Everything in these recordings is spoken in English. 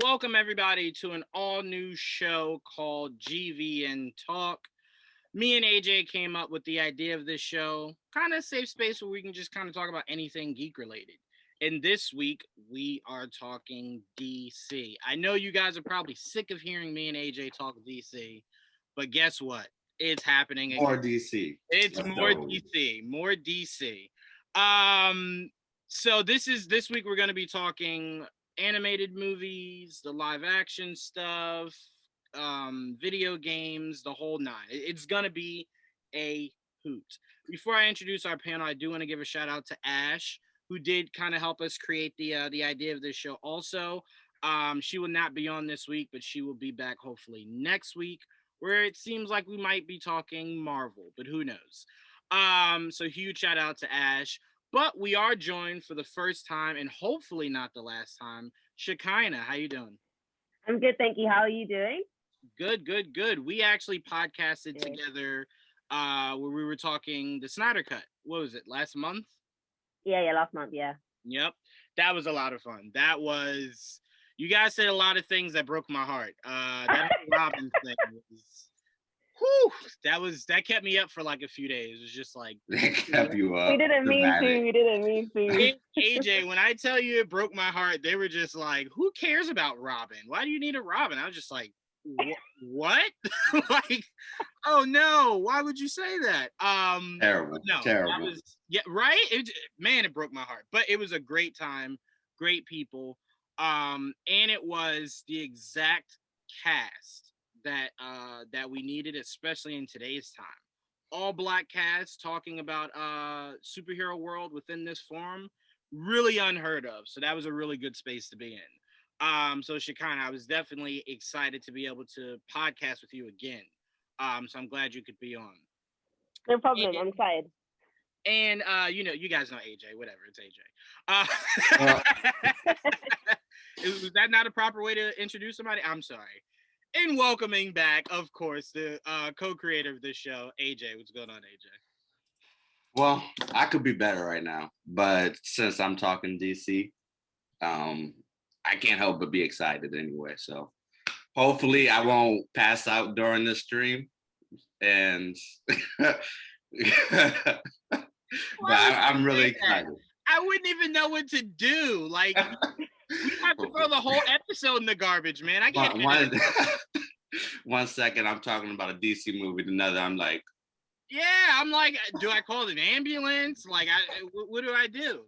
Welcome everybody to an all-new show called GVN Talk. Me and AJ came up with the idea of this show, kind of safe space where we can just kind of talk about anything geek related. And this week we are talking DC. I know you guys are probably sick of hearing me and AJ talk DC, but guess what? It's happening again. More DC. It's more DC. More DC. So this week we're going to be talking animated movies, the live action stuff, video games, the whole nine. It's gonna be a hoot. Before I introduce our panel, I do want to give a shout out to Ash, who did kind of help us create the idea of this show. Also, she will not be on this week, but she will be back hopefully next week, where it seems like we might be talking Marvel, but who knows? So huge shout out to Ash. But we are joined for the first time, and hopefully not the last time, Shekinah. How you doing? I'm good, thank you. How are you doing? Good. We actually podcasted together where we were talking the Snyder Cut. What was it, last month? Yeah, last month, yeah. Yep. That was a lot of fun. You guys said a lot of things that broke my heart. That Robin thing was... Whew, that kept me up for like a few days. It was just like that kept you up. We didn't mean to. AJ, when I tell you it broke my heart, they were just like, "Who cares about Robin? Why do you need a Robin?" I was just like, "What?" Like, oh no, why would you say that? Terrible. No, terrible. Right. It broke my heart, but it was a great time, great people, and it was the exact cast that we needed, especially in today's time. All black cast talking about superhero world within this form, really unheard of. So that was a really good space to be in. So Shekinah, I was definitely excited to be able to podcast with you again. So I'm glad you could be on. No problem. I'm excited. And you guys know AJ, whatever, it's AJ. Was that not a proper way to introduce somebody? I'm sorry. And welcoming back, of course, the co-creator of this show, AJ. What's going on, AJ? Well, I could be better right now, but since I'm talking DC, I can't help but be excited anyway. So hopefully I won't pass out during this stream. And but I'm really excited. I wouldn't even know what to do. Like, we have to throw the whole episode in the garbage, man. I can't. One second, I'm talking about a DC movie. Another, I'm like, yeah, I'm like, do I call an ambulance? Like, what do I do?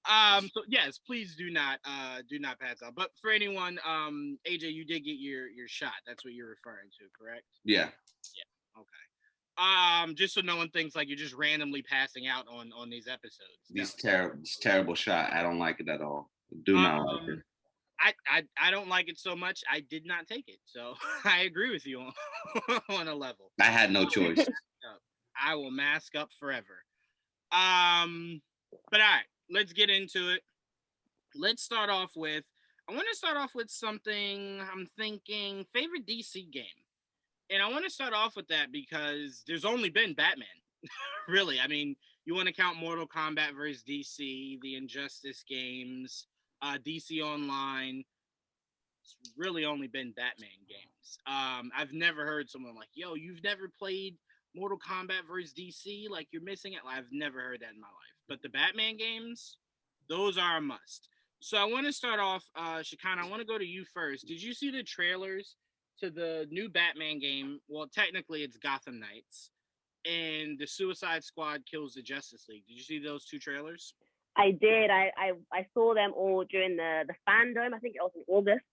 So yes, please do not pass out. But for anyone, AJ, you did get your shot. That's what you're referring to, correct? Yeah. Yeah. Okay. Just so no one thinks like you're just randomly passing out on these episodes. This terrible shot. I don't like it at all. Do not like it. I don't like it so much. I did not take it, so I agree with you on a level. I had no choice. I will mask up forever. But all right, let's get into it. I want to start off with something. I'm thinking favorite DC game, and I want to start off with that because there's only been Batman. Really, I mean, you want to count Mortal Kombat versus DC, the Injustice games. DC Online, it's really only been Batman games. I've never heard someone like, yo, you've never played Mortal Kombat versus DC? Like, you're missing it? I've never heard that in my life. But the Batman games, those are a must. So I want to start off, Shekinah, I want to go to you first. Did you see the trailers to the new Batman game? Well, technically, it's Gotham Knights. And the Suicide Squad kills the Justice League. Did you see those two trailers? I did. I saw them all during the fandom. I think it was in August.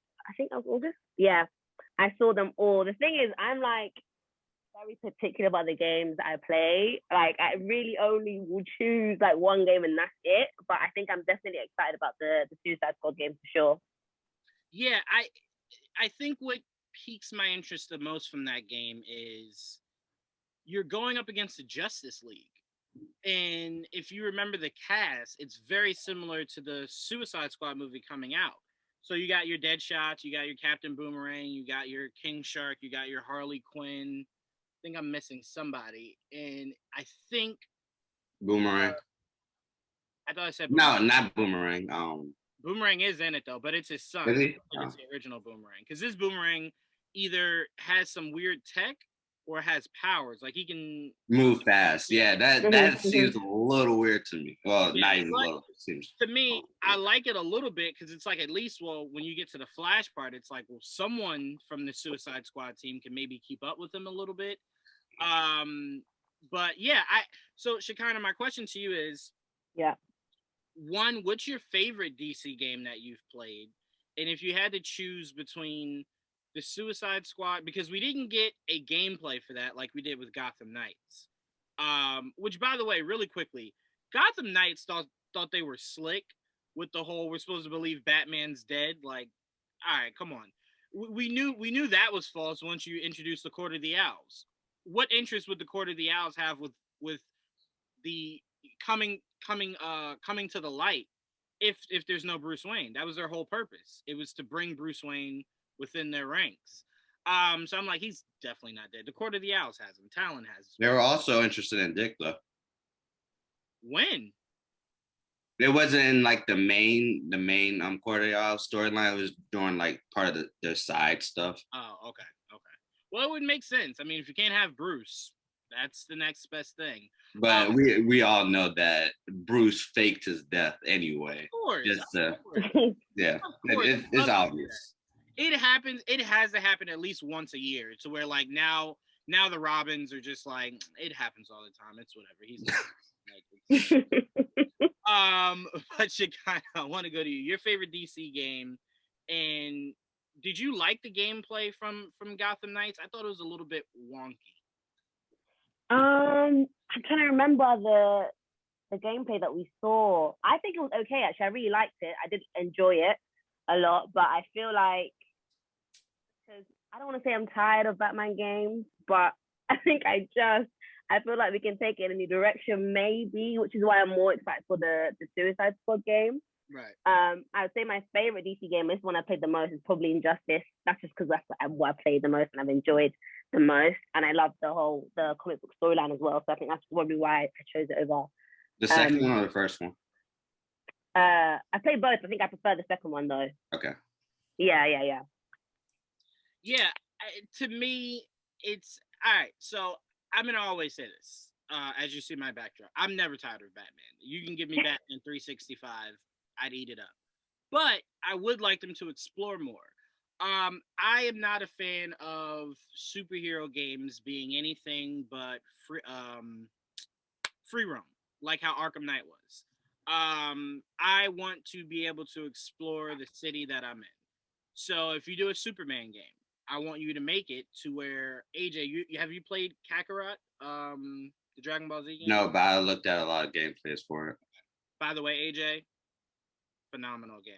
Yeah, I saw them all. The thing is, I'm like very particular about the games I play. Like, I really only will choose like one game and that's it. But I think I'm definitely excited about the Suicide Squad game for sure. Yeah, I think what piques my interest the most from that game is you're going up against the Justice League. And if you remember the cast, it's very similar to the Suicide Squad movie coming out. So you got your Deadshot, you got your Captain Boomerang, you got your King Shark, you got your Harley Quinn. I think I'm missing somebody. And I think... Boomerang. I thought I said Boomerang. No, not Boomerang. Boomerang is in it though, but it's his son. Is he? It's the original Boomerang because this Boomerang either has some weird tech or has powers. Like he can Move fast. Yeah, that seems a little weird to me. Well, yeah, not even a little. It seems to me, I like it a little bit because it's like at least, well, when you get to the Flash part, it's like, well, someone from the Suicide Squad team can maybe keep up with him a little bit. But yeah, so Shekinah, my question to you is, Yeah. one, what's your favorite DC game that you've played? And if you had to choose between the Suicide Squad, because we didn't get a gameplay for that like we did with Gotham Knights. Which by the way, really quickly, Gotham Knights thought they were slick with the whole we're supposed to believe Batman's dead. Like, all right, come on. We knew that was false once you introduced the Court of the Owls. What interest would the Court of the Owls have with the coming to the light if there's no Bruce Wayne? That was their whole purpose. It was to bring Bruce Wayne within their ranks. So I'm like, he's definitely not dead. The Court of the Owls has him. Talon has him. They were also interested in Dick though. When? It wasn't in like the main Court of the Owls storyline. It was during like part of their side stuff. Oh, okay. Well, it would make sense. I mean, if you can't have Bruce, that's the next best thing. But we all know that Bruce faked his death anyway. Of course. Yeah, it's obvious. It happens. It has to happen at least once a year to where like now the Robins are just like, it happens all the time. It's whatever. He's but Shekinah, I want to go to you. Your favorite DC game, and did you like the gameplay from Gotham Knights? I thought it was a little bit wonky. I'm trying to remember the gameplay that we saw. I think it was okay actually. I really liked it. I did enjoy it a lot, but I feel like, because I don't want to say I'm tired of Batman games, but I think I feel like we can take it in a new direction maybe, which is why I'm more excited for the Suicide Squad game. Right. I would say my favorite DC game, this one I played the most, is probably Injustice. That's just because that's what I played the most and I've enjoyed the most, and I love the comic book storyline as well. So I think that's probably why I chose it over. The second one or the first one? I played both. I think I prefer the second one though. Okay. Yeah. Yeah, to me, it's all right. So I'm gonna always say this. As you see my backdrop, I'm never tired of Batman. You can give me Batman 365, I'd eat it up. But I would like them to explore more. I am not a fan of superhero games being anything but free roam, like how Arkham Knight was. I want to be able to explore the city that I'm in. So if you do a Superman game, I want you to make it to where AJ, have you played Kakarot, the Dragon Ball Z game? No, but I looked at a lot of gameplays for it. By the way, AJ, phenomenal game.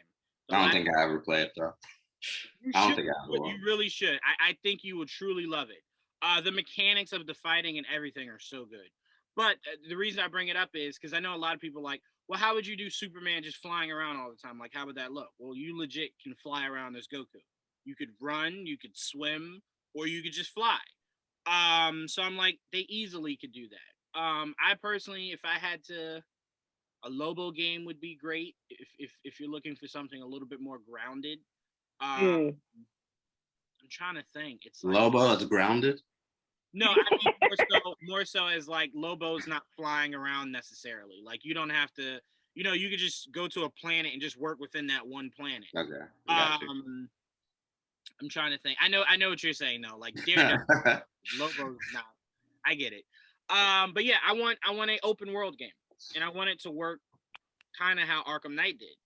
I don't think I ever played it though. I don't think I ever will. You really should. I think you will truly love it. The mechanics of the fighting and everything are so good. But the reason I bring it up is because I know a lot of people like, well, how would you do Superman just flying around all the time? Like, how would that look? Well, you legit can fly around as Goku. You could run, you could swim, or you could just fly. So I'm like, they easily could do that. I personally, if I had to, a Lobo game would be great if you're looking for something a little bit more grounded. I'm trying to think. It's like, Lobo is grounded? No, I mean more so as like Lobo's not flying around necessarily. Like you don't have to, you could just go to a planet and just work within that one planet. Okay. I'm trying to think. I know what you're saying though. Like Daredevil, Lobo's not. I get it. But yeah, I want an open world game, and I want it to work kind of how Arkham Knight did.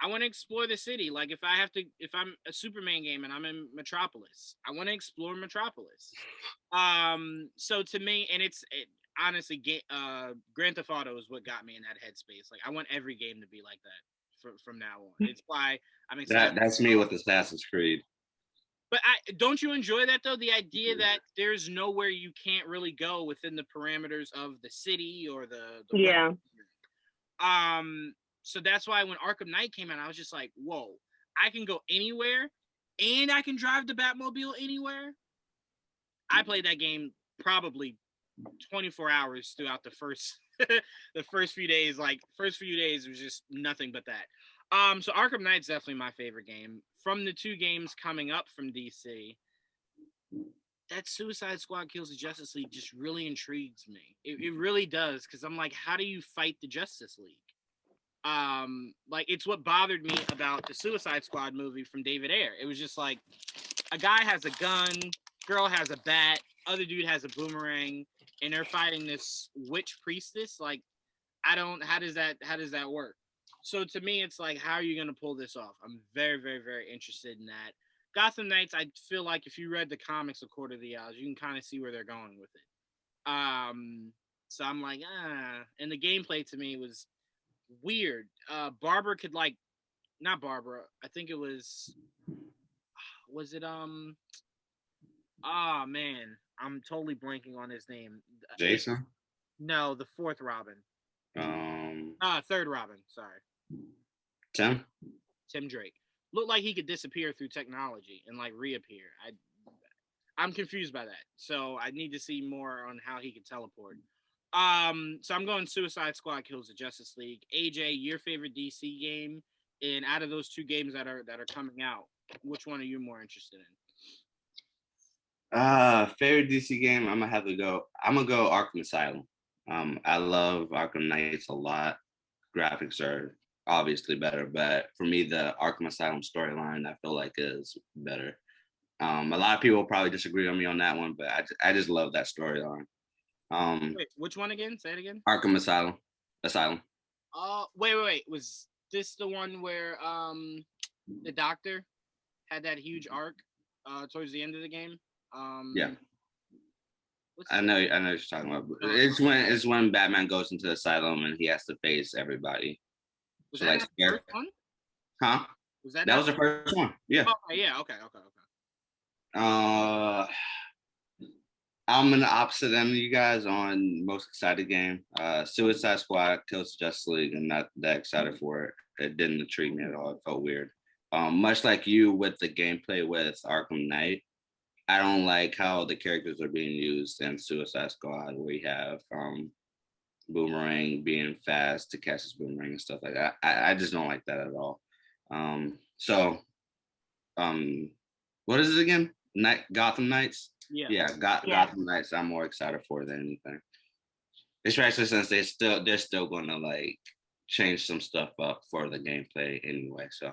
I want to explore the city. Like if I'm a Superman game and I'm in Metropolis, I want to explore Metropolis. So to me, and honestly, Grand Theft Auto is what got me in that headspace. Like I want every game to be like that from now on. It's why I'm excited. That's me with Assassin's Creed. But don't you enjoy that though? The idea that there's nowhere you can't really go within the parameters of the city or the yeah. So that's why when Arkham Knight came out, I was just like, whoa, I can go anywhere and I can drive the Batmobile anywhere. I played that game probably 24 hours throughout the first few days. Like first few days was just nothing but that. So Arkham Knight's definitely my favorite game. From the two games coming up from DC, that Suicide Squad Kills the Justice League just really intrigues me. It really does, because I'm like, how do you fight the Justice League? Like, it's what bothered me about the Suicide Squad movie from David Ayer. It was just like, a guy has a gun, girl has a bat, other dude has a boomerang, and they're fighting this witch priestess. Like, how does that work? So to me, it's like, how are you going to pull this off? I'm very, very, very interested in that. Gotham Knights, I feel like if you read the comics of Court of the Owls, you can kind of see where they're going with it. So I'm like, and the gameplay to me was weird. Barbara could, like, not Barbara, I think it was it man, I'm totally blanking on his name. Jason? No, the fourth Robin. Third Robin, sorry. Tim Drake. Looked like he could disappear through technology and, like, reappear. I'm confused by that. So I need to see more on how he could teleport. So I'm going Suicide Squad Kills the Justice League. AJ, your favorite DC game, and out of those two games that are coming out, which one are you more interested in? Favorite DC game, I'm gonna go Arkham Asylum. I love Arkham Knights a lot. Graphics are obviously better, but for me, the Arkham Asylum storyline, I feel like is better. A lot of people probably disagree with me on that one, but I just love that storyline. Wait, which one again? Say it again. Arkham Asylum. Wait. Was this the one where the doctor had that huge arc towards the end of the game? Yeah. I know what you're talking about. It's when Batman goes into the asylum and he has to face everybody. Was that the first one? Huh? That was the first one. Yeah. Okay, yeah, okay. I'm in the opposite end of you guys on most excited game. Suicide Squad Kills Justice League. I'm not that excited for it. It didn't intrigue me at all. It felt weird. Much like you with the gameplay with Arkham Knight, I don't like how the characters are being used in Suicide Squad, where you have Boomerang being fast to catch his boomerang and stuff like that. I just don't like that at all. What is it again? Gotham Knights? Yeah. Gotham Knights I'm more excited for than anything. Especially since they're still gonna, like, change some stuff up for the gameplay anyway. So,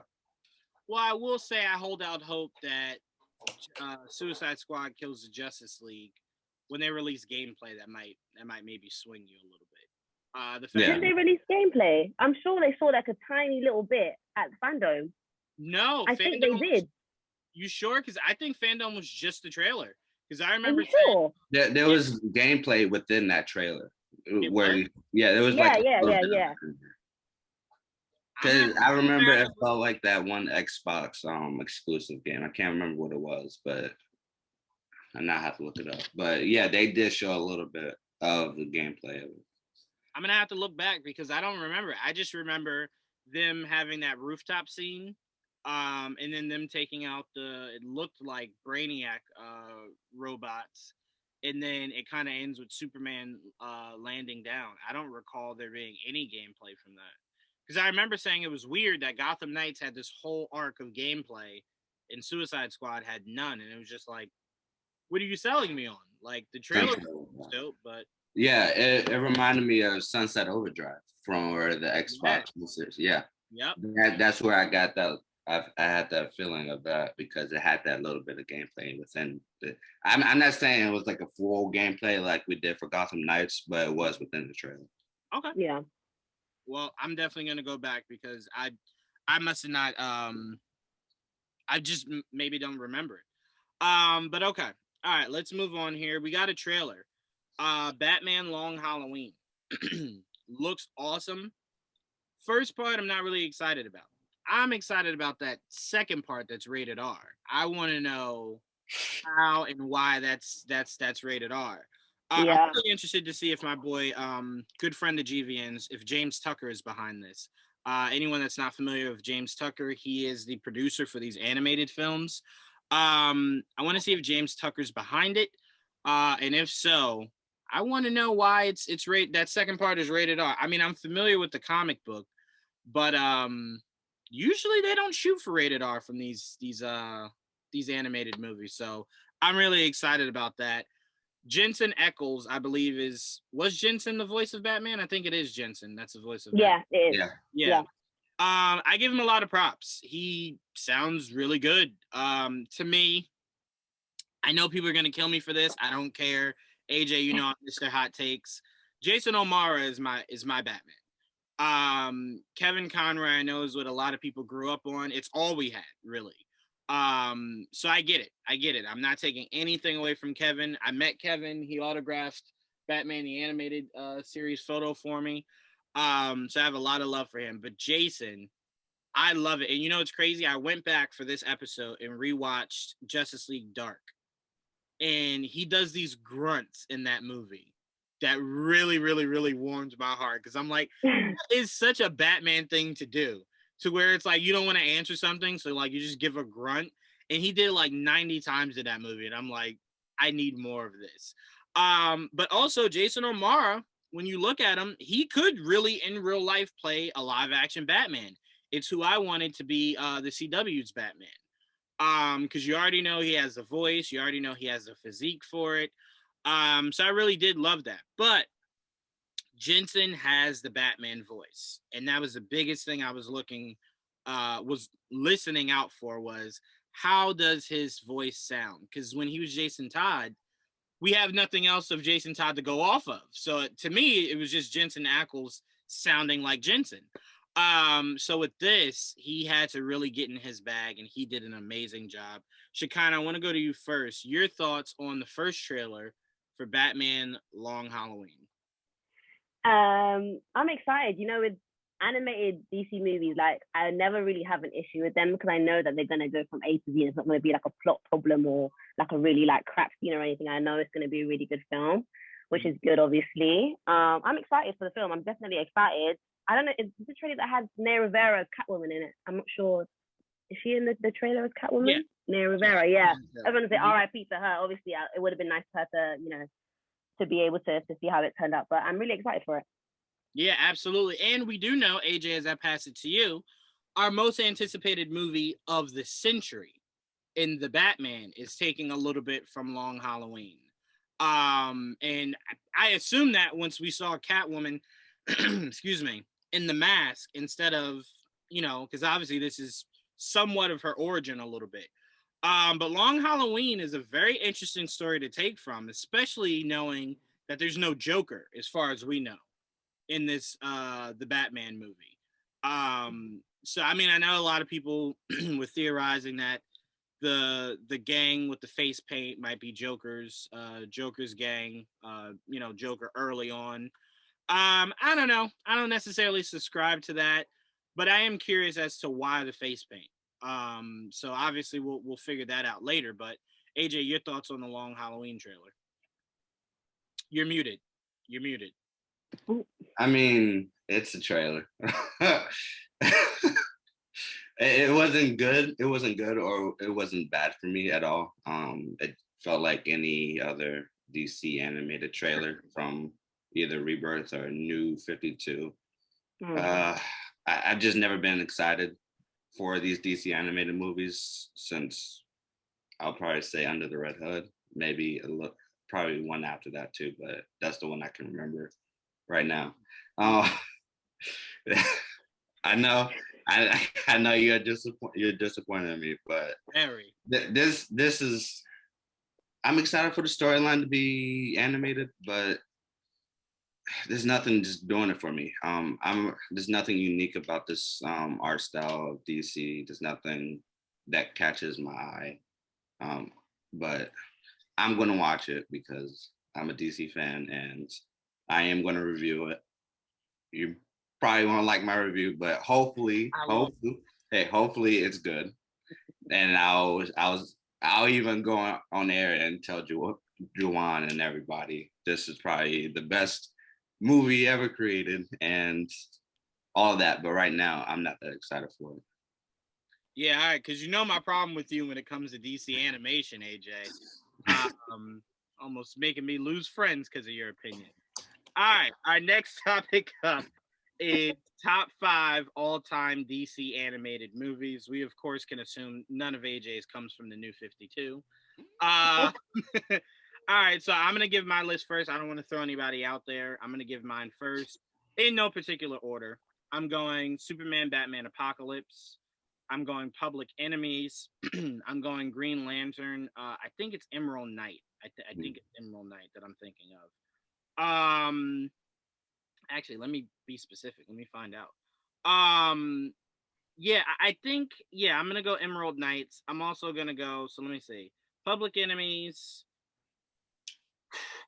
well, I will say I hold out hope that Suicide Squad Kills the Justice League, when they release gameplay, that might maybe swing you a little bit. Didn't they release gameplay? I'm sure they saw like a tiny little bit at Fandom. No, I think they did. You sure? Because I think Fandom was just the trailer. Because I remember sure? There was gameplay within that trailer. There was yeah. Because I remember it felt like that one Xbox exclusive game. I can't remember what it was, but I now have to look it up. But yeah, they did show a little bit of the gameplay of it. I'm gonna have to look back because I don't remember. I just remember them having that rooftop scene, and then them taking out it looked like Brainiac robots, and then it kind of ends with Superman landing down. I don't recall there being any gameplay from that. Because I remember saying it was weird that Gotham Knights had this whole arc of gameplay and Suicide Squad had none. And it was just like, what are you selling me on? Like, the trailer was dope, but... Yeah, it reminded me of Sunset Overdrive from where the Xbox was. Yeah. Yep. That's where I got that. I had that feeling of that because it had that little bit of gameplay within it. I'm not saying it was like a full gameplay like we did for Gotham Knights, but it was within the trailer. Okay. Yeah. Well, I'm definitely gonna go back because I must have not. I just maybe don't remember it. But okay. All right, let's move on here. We got a trailer. Batman Long Halloween looks awesome. First part, I'm not really excited about. I'm excited about that second part that's rated R. I want to know how and why that's rated R. I'm really interested to see if my boy, good friend of GVN's, if James Tucker is behind this. Anyone that's not familiar with James Tucker, he is the producer for these animated films. I want to see if James Tucker's behind it, and if so, I want to know why it's rated. That second part is rated R. I mean, I'm familiar with the comic book, but usually they don't shoot for rated R from these animated movies. So I'm really excited about that. Jensen Ackles, I believe, was Jensen the voice of Batman? I think it is Jensen. That's the voice of Batman. Yeah, it is. Yeah. Yeah. I give him a lot of props. He sounds really good. To me, I know people are gonna kill me for this. I don't care. AJ, you know I'm Mr. Hot Takes. Jason O'Mara is my Batman. Kevin Conroy, I know, is what a lot of people grew up on. It's all we had, really. So I get it. I'm not taking anything away from Kevin. I met Kevin. He autographed Batman the Animated Series photo for me. So I have a lot of love for him. But Jason, I love it. And you know it's crazy? I went back for this episode and rewatched Justice League Dark. And he does these grunts in that movie that really, really, really warms my heart. Because I'm like, it's such a Batman thing to do, to where it's like you don't want to answer something, so like you just give a grunt. And he did like 90 times in that movie, and I'm like, I need more of this. But also Jason O'Mara, when you look at him, he could really in real life play a live action Batman. It's who I wanted to be the CW's Batman. Because you already know he has the voice, you already know he has the physique for it. So I really did love that. But Jensen has the Batman voice, and that was the biggest thing I was listening out for, was how does his voice sound? Because when he was Jason Todd, we have nothing else of Jason Todd to go off of. So to me, it was just Jensen Ackles sounding like Jensen. So with this, he had to really get in his bag, and he did an amazing job. Shekinah, I want to go to you first. Your thoughts on the first trailer for Batman Long Halloween? I'm excited. You know, with animated DC movies, like I never really have an issue with them because I know that they're gonna go from A to Z. It's not gonna be like a plot problem or like a really like crap scene or anything. I know it's gonna be a really good film, which is good, obviously. I'm excited for the film. I'm definitely excited. I don't know, is the trailer that had Naya Rivera as Catwoman in it? I'm not sure. Is she in the trailer as Catwoman? Yeah. Naya Rivera, yeah. I was gonna say R.I.P. to her. Obviously, it would have been nice for her to, you know, to be able to see how it turned out. But I'm really excited for it. Yeah, absolutely. And we do know, AJ, as I pass it to you, our most anticipated movie of the century in the Batman is taking a little bit from Long Halloween. And I assume that once we saw Catwoman, excuse me, in the mask instead of, you know, because obviously this is somewhat of her origin a little bit. But Long Halloween is a very interesting story to take from, especially knowing that there's no Joker, as far as we know, in this the Batman movie. So I mean, I know a lot of people were theorizing that the gang with the face paint might be Joker's gang, you know, Joker early on. I don't know. I don't necessarily subscribe to that, but I am curious as to why the face paint. So obviously we'll figure that out later. But AJ, your thoughts on the Long Halloween trailer? You're muted. You're muted. I mean, it's a trailer. It wasn't good. It wasn't good, or it wasn't bad for me at all. It felt like any other DC animated trailer from either Rebirth or New 52. I've just never been excited for these DC animated movies since, I'll probably say, Under the Red Hood. Maybe probably one after that too, but that's the one I can remember right now. I know, I know you're disappointed in me, but Very. This is. I'm excited for the storyline to be animated, but there's nothing just doing it for me. There's nothing unique about this art style of DC. There's nothing that catches my eye. But I'm gonna watch it because I'm a DC fan and I am gonna review it. You probably won't like my review, but hopefully it's good. And I'll even go on air and tell Juwaan and everybody this is probably the best movie ever created and all of that. But right now, I'm not that excited for it. Yeah, all right, because you know my problem with you when it comes to DC animation, AJ. Almost making me lose friends because of your opinion. All right, our next topic up It's top 5 all-time DC animated movies. We of course can assume none of AJ's comes from the New 52. All right, so I'm gonna give my list first. I don't want to throw anybody out there. I'm gonna give mine first, in no particular order. I'm going Superman, Batman, Apocalypse. I'm going Public Enemies. I'm going Green Lantern. I think it's Emerald Knight. I think it's Emerald Knight that I'm thinking of. Actually, let me be specific. Let me find out. Yeah, I think I'm gonna go Emerald Knights. I'm also gonna go. So let me see. Public Enemies.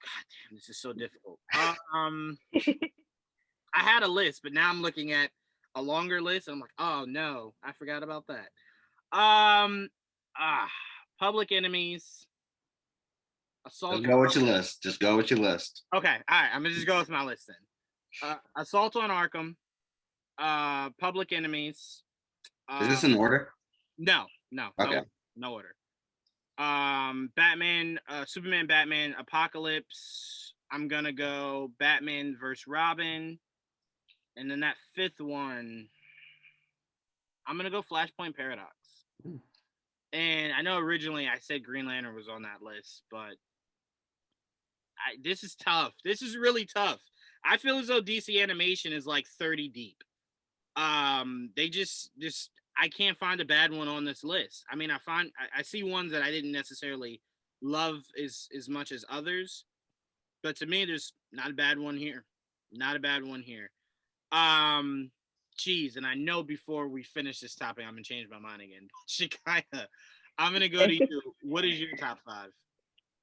God damn, this is so difficult. I had a list, but now I'm looking at a longer list. And I'm like, oh no, I forgot about that. Public Enemies. Assault. Just go with your list. Just go with your list. Okay, all right. I'm gonna just go with my list then. Assault on Arkham. Public Enemies. Is this in order? No, Okay. no order. Batman, Superman, Batman, Apocalypse. I'm gonna go Batman versus Robin, and then that fifth one, I'm gonna go Flashpoint Paradox. And I know originally I said Green Lantern was on that list, but this is tough. This is really tough. I feel as though DC animation is like 30 deep. They just I can't find a bad one on this list. I mean, I see ones that I didn't necessarily love as much as others, but to me, there's not a bad one here. Not a bad one here. Geez, and I know before we finish this topic, I'm gonna change my mind again. Shekinah, I'm gonna go to you. What is your top 5?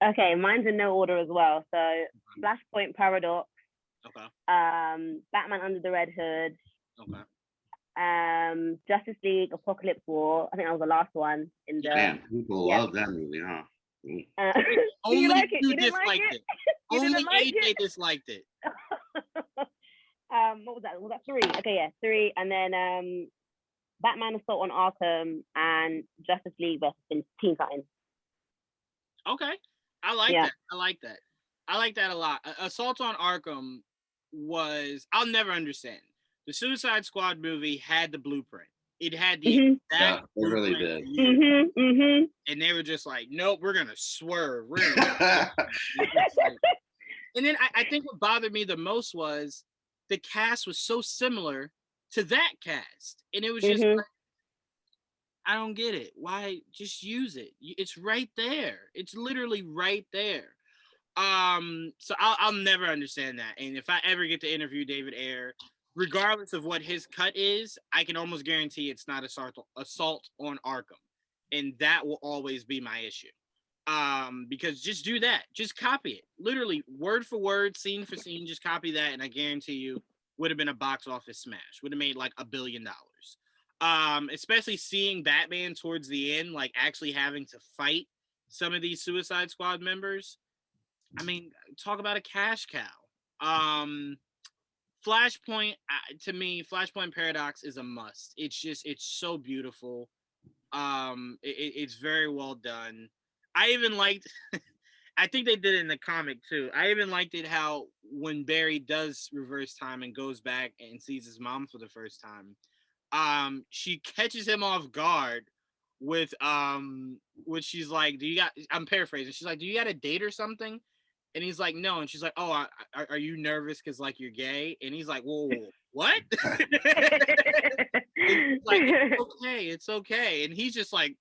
Okay, mine's in no order as well. So Flashpoint Paradox. Okay. Batman Under the Red Hood. Okay. Justice League Apocalypse War. I think that was the last one in the. Damn, people love that movie, huh? Only you like it? you You didn't disliked like it. You Only didn't like AJ it? disliked it. What was that? Was that 3? Okay, yeah, 3. And then Batman Assault on Arkham and Justice League versus Teen Titans. Okay. I like that. I like that. I like that a lot. Assault on Arkham was, I'll never understand. The Suicide Squad movie had the blueprint. It had the yeah, it really did. And they were just like, nope, we're gonna swerve. We're gonna and then I think what bothered me the most was the cast was so similar to that cast. And it was just like, I don't get it. Why just use it? It's right there. It's literally right there. So I'll never understand that. And if I ever get to interview David Ayer, regardless of what his cut is, I can almost guarantee it's not assault on Arkham. And that will always be my issue. Because just do that. Just copy it. Literally, word for word, scene for scene, just copy that. And I guarantee you would have been a box office smash. Would have made like $1 billion. Especially seeing Batman towards the end, like actually having to fight some of these Suicide Squad members. I mean, talk about a cash cow. Flashpoint, to me, Flashpoint Paradox is a must. It's so beautiful. It's very well done. I even liked, I think they did it in the comic too. I even liked it how when Barry does reverse time and goes back and sees his mom for the first time, she catches him off guard with she's like, I'm paraphrasing. She's like, do you got a date or something? And he's like, no. And she's like, oh, are you nervous because like you're gay? And he's like, whoa, what? Like, it's okay. And he's just like,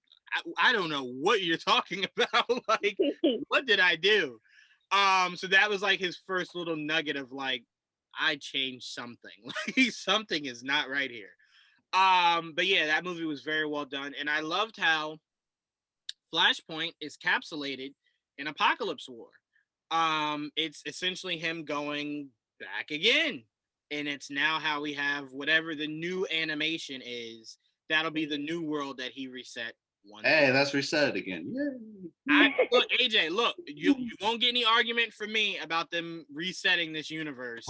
I don't know what you're talking about. Like, what did I do? So that was like his first little nugget of like, I changed something. Like something is not right here. But yeah, that movie was very well done. And I loved how Flashpoint is capsulated in Apocalypse War. It's essentially him going back again. And it's now how we have whatever the new animation is, that'll be the new world that he reset. Hey, that's reset it again. Look, AJ, look, you won't get any argument from me about them resetting this universe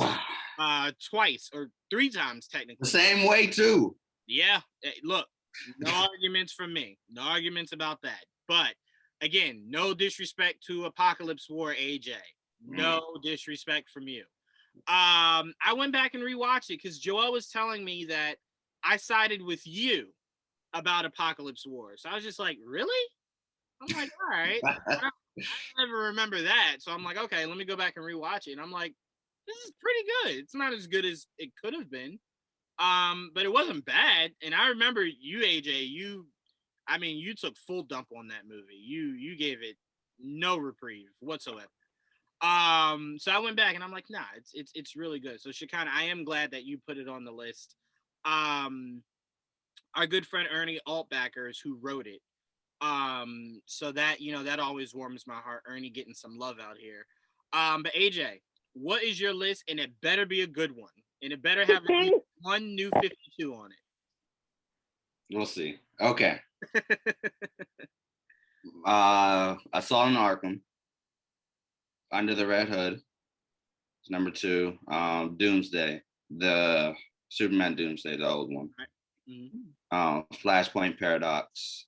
twice or 3 times technically. The same way too. Yeah, look, no arguments from me. No arguments about that. But again, no disrespect to Apocalypse War, AJ. No disrespect from you. I went back and rewatched it because Joel was telling me that I sided with you about Apocalypse War. So I was just like, really? I'm like, all right. I never remember that. So I'm like, okay, let me go back and rewatch it. And I'm like, this is pretty good. It's not as good as it could have been. But it wasn't bad. And I remember you, AJ, you took full dump on that movie. You gave it no reprieve whatsoever. So I went back and I'm like, nah, it's really good. So Shekinah, I am glad that you put it on the list. Our good friend Ernie Altbackers, who wrote it. So that, that always warms my heart. Ernie getting some love out here. But AJ, what is your list? And it better be a good one. And it better have at least one new 52 on it. We'll see. Okay. Assault on Arkham. Under the Red Hood. It's number 2. Doomsday. The Superman Doomsday, the old one. Mm-hmm. Flashpoint Paradox.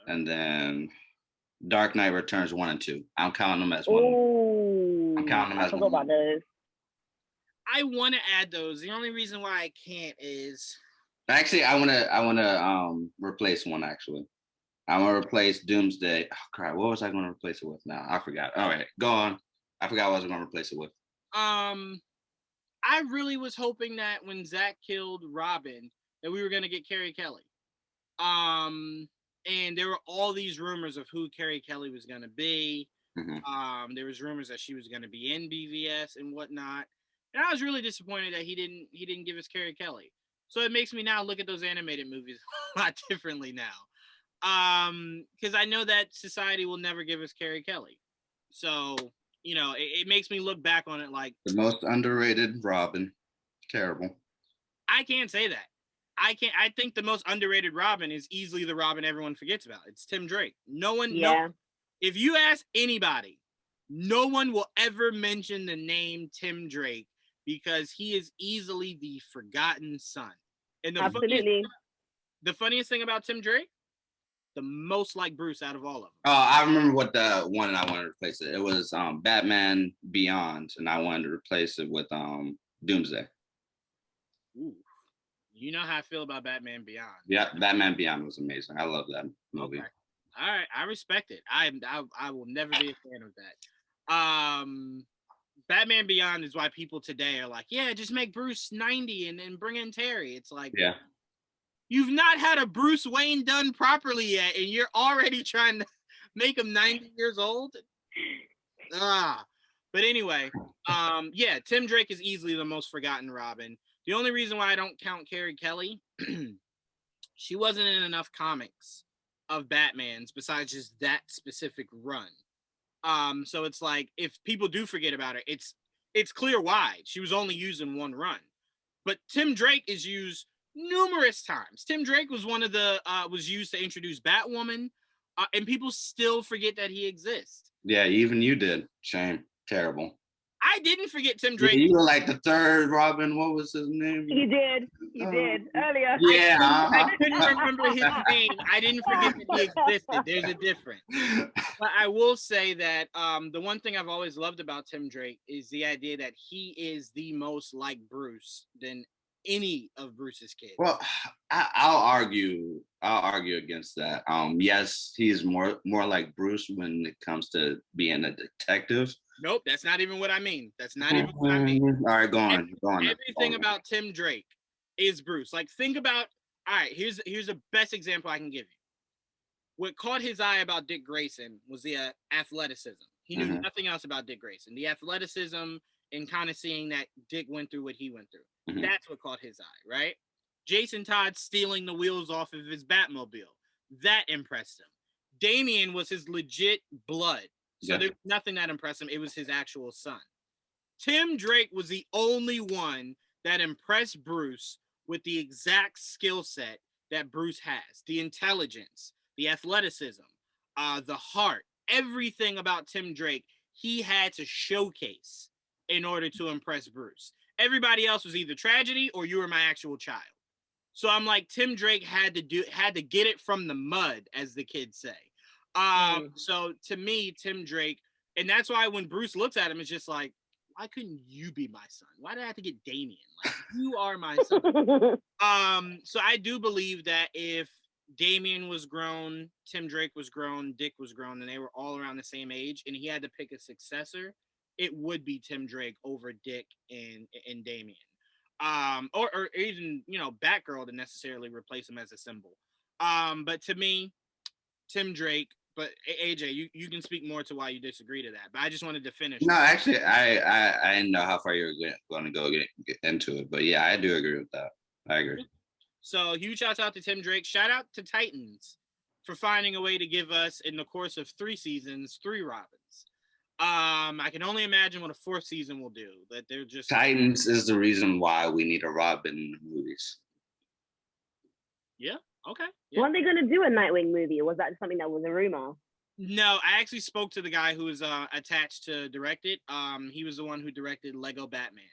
And then Dark Knight Returns 1 and 2. I'm counting them as one. I'm counting them as one. About those. I want to add those. The only reason why I can't is actually I want to replace one. Actually, I want to replace Doomsday. Oh crap! What was I going to replace it with? Now I forgot. All right, go on. I forgot what I was going to replace it with. I really was hoping that when Zach killed Robin, that we were going to get Carrie Kelly. And there were all these rumors of who Carrie Kelly was going to be. Mm-hmm. There was rumors that she was going to be in BVS and whatnot. And I was really disappointed that he didn't give us Carrie Kelly. So it makes me now look at those animated movies a lot differently now. Because I know that society will never give us Carrie Kelly. So, it makes me look back on it like the most underrated Robin. Terrible. I can't say that. I think the most underrated Robin is easily the Robin everyone forgets about. It's Tim Drake. No, if you ask anybody, no one will ever mention the name Tim Drake because he is easily the forgotten son. And the funniest thing about Tim Drake, the most like Bruce out of all of them. Oh, I remember what the one I wanted to replace it. It was Batman Beyond, and I wanted to replace it with Doomsday. Ooh. You know how I feel about Batman Beyond. Yeah, Batman Beyond was amazing. I love that movie. Okay. All right, I respect it. I will never be a fan of that. Batman Beyond is why people today are like, yeah, just make Bruce 90 and bring in Terry. It's like, yeah, you've not had a Bruce Wayne done properly yet, and you're already trying to make him 90 years old. But anyway, yeah, Tim Drake is easily the most forgotten Robin. The only reason why I don't count Carrie Kelly, she wasn't in enough comics of Batman's besides just that specific run. So it's like, if people do forget about her, it's clear why. She was only used in one run. But Tim Drake is used numerous times. Tim Drake was one of the was used to introduce Batwoman, and people still forget that he exists. Yeah, even you did. Shame. Terrible. I didn't forget Tim Drake. Yeah, you were like the third Robin. What was his name? You did earlier. Yeah, I couldn't remember his name. I didn't forget that he existed. There's a difference. But I will say that the one thing I've always loved about Tim Drake is the idea that he is the most like Bruce than any of Bruce's kids. Well, I'll argue against that. Yes, he's more like Bruce when it comes to being a detective. Nope, that's not even what I mean. That's not even what I mean. All right, go on. Everything about Tim Drake is Bruce. Like, think about, all right, here's the best example I can give you. What caught his eye about Dick Grayson was the athleticism. He knew nothing else about Dick Grayson. The athleticism and kind of seeing that Dick went through what he went through. Mm-hmm. That's what caught his eye, right? Jason Todd stealing the wheels off of his Batmobile. That impressed him. Damian was his legit blood. So there was nothing that impressed him. It was his actual son. Tim Drake was the only one that impressed Bruce with the exact skill set that Bruce has. The intelligence, the athleticism, the heart, everything about Tim Drake, he had to showcase in order to impress Bruce. Everybody else was either tragedy or you were my actual child. So I'm like, Tim Drake had to get it from the mud, as the kids say. So to me, Tim Drake, and that's why when Bruce looks at him, it's just like, why couldn't you be my son? Why did I have to get Damien? Like, you are my son. So I do believe that if Damien was grown, Tim Drake was grown, Dick was grown, and they were all around the same age, and he had to pick a successor, it would be Tim Drake over Dick and Damien. Or even, Batgirl to necessarily replace him as a symbol. But to me, Tim Drake. But AJ, you can speak more to why you disagree to that. But I just wanted to finish. No, actually, I didn't know how far you were going to go get into it, but yeah, I do agree with that. I agree. So huge shout out to Tim Drake. Shout out to Titans for finding a way to give us, in the course of 3 seasons, 3 Robins. I can only imagine what a 4th season will do. That they're just Titans is the reason why we need a Robin in the movies. Yeah. Okay. Yeah. Weren't they going to do a Nightwing movie, or was that something that was a rumor? No, I actually spoke to the guy who was attached to direct it. He was the one who directed Lego Batman.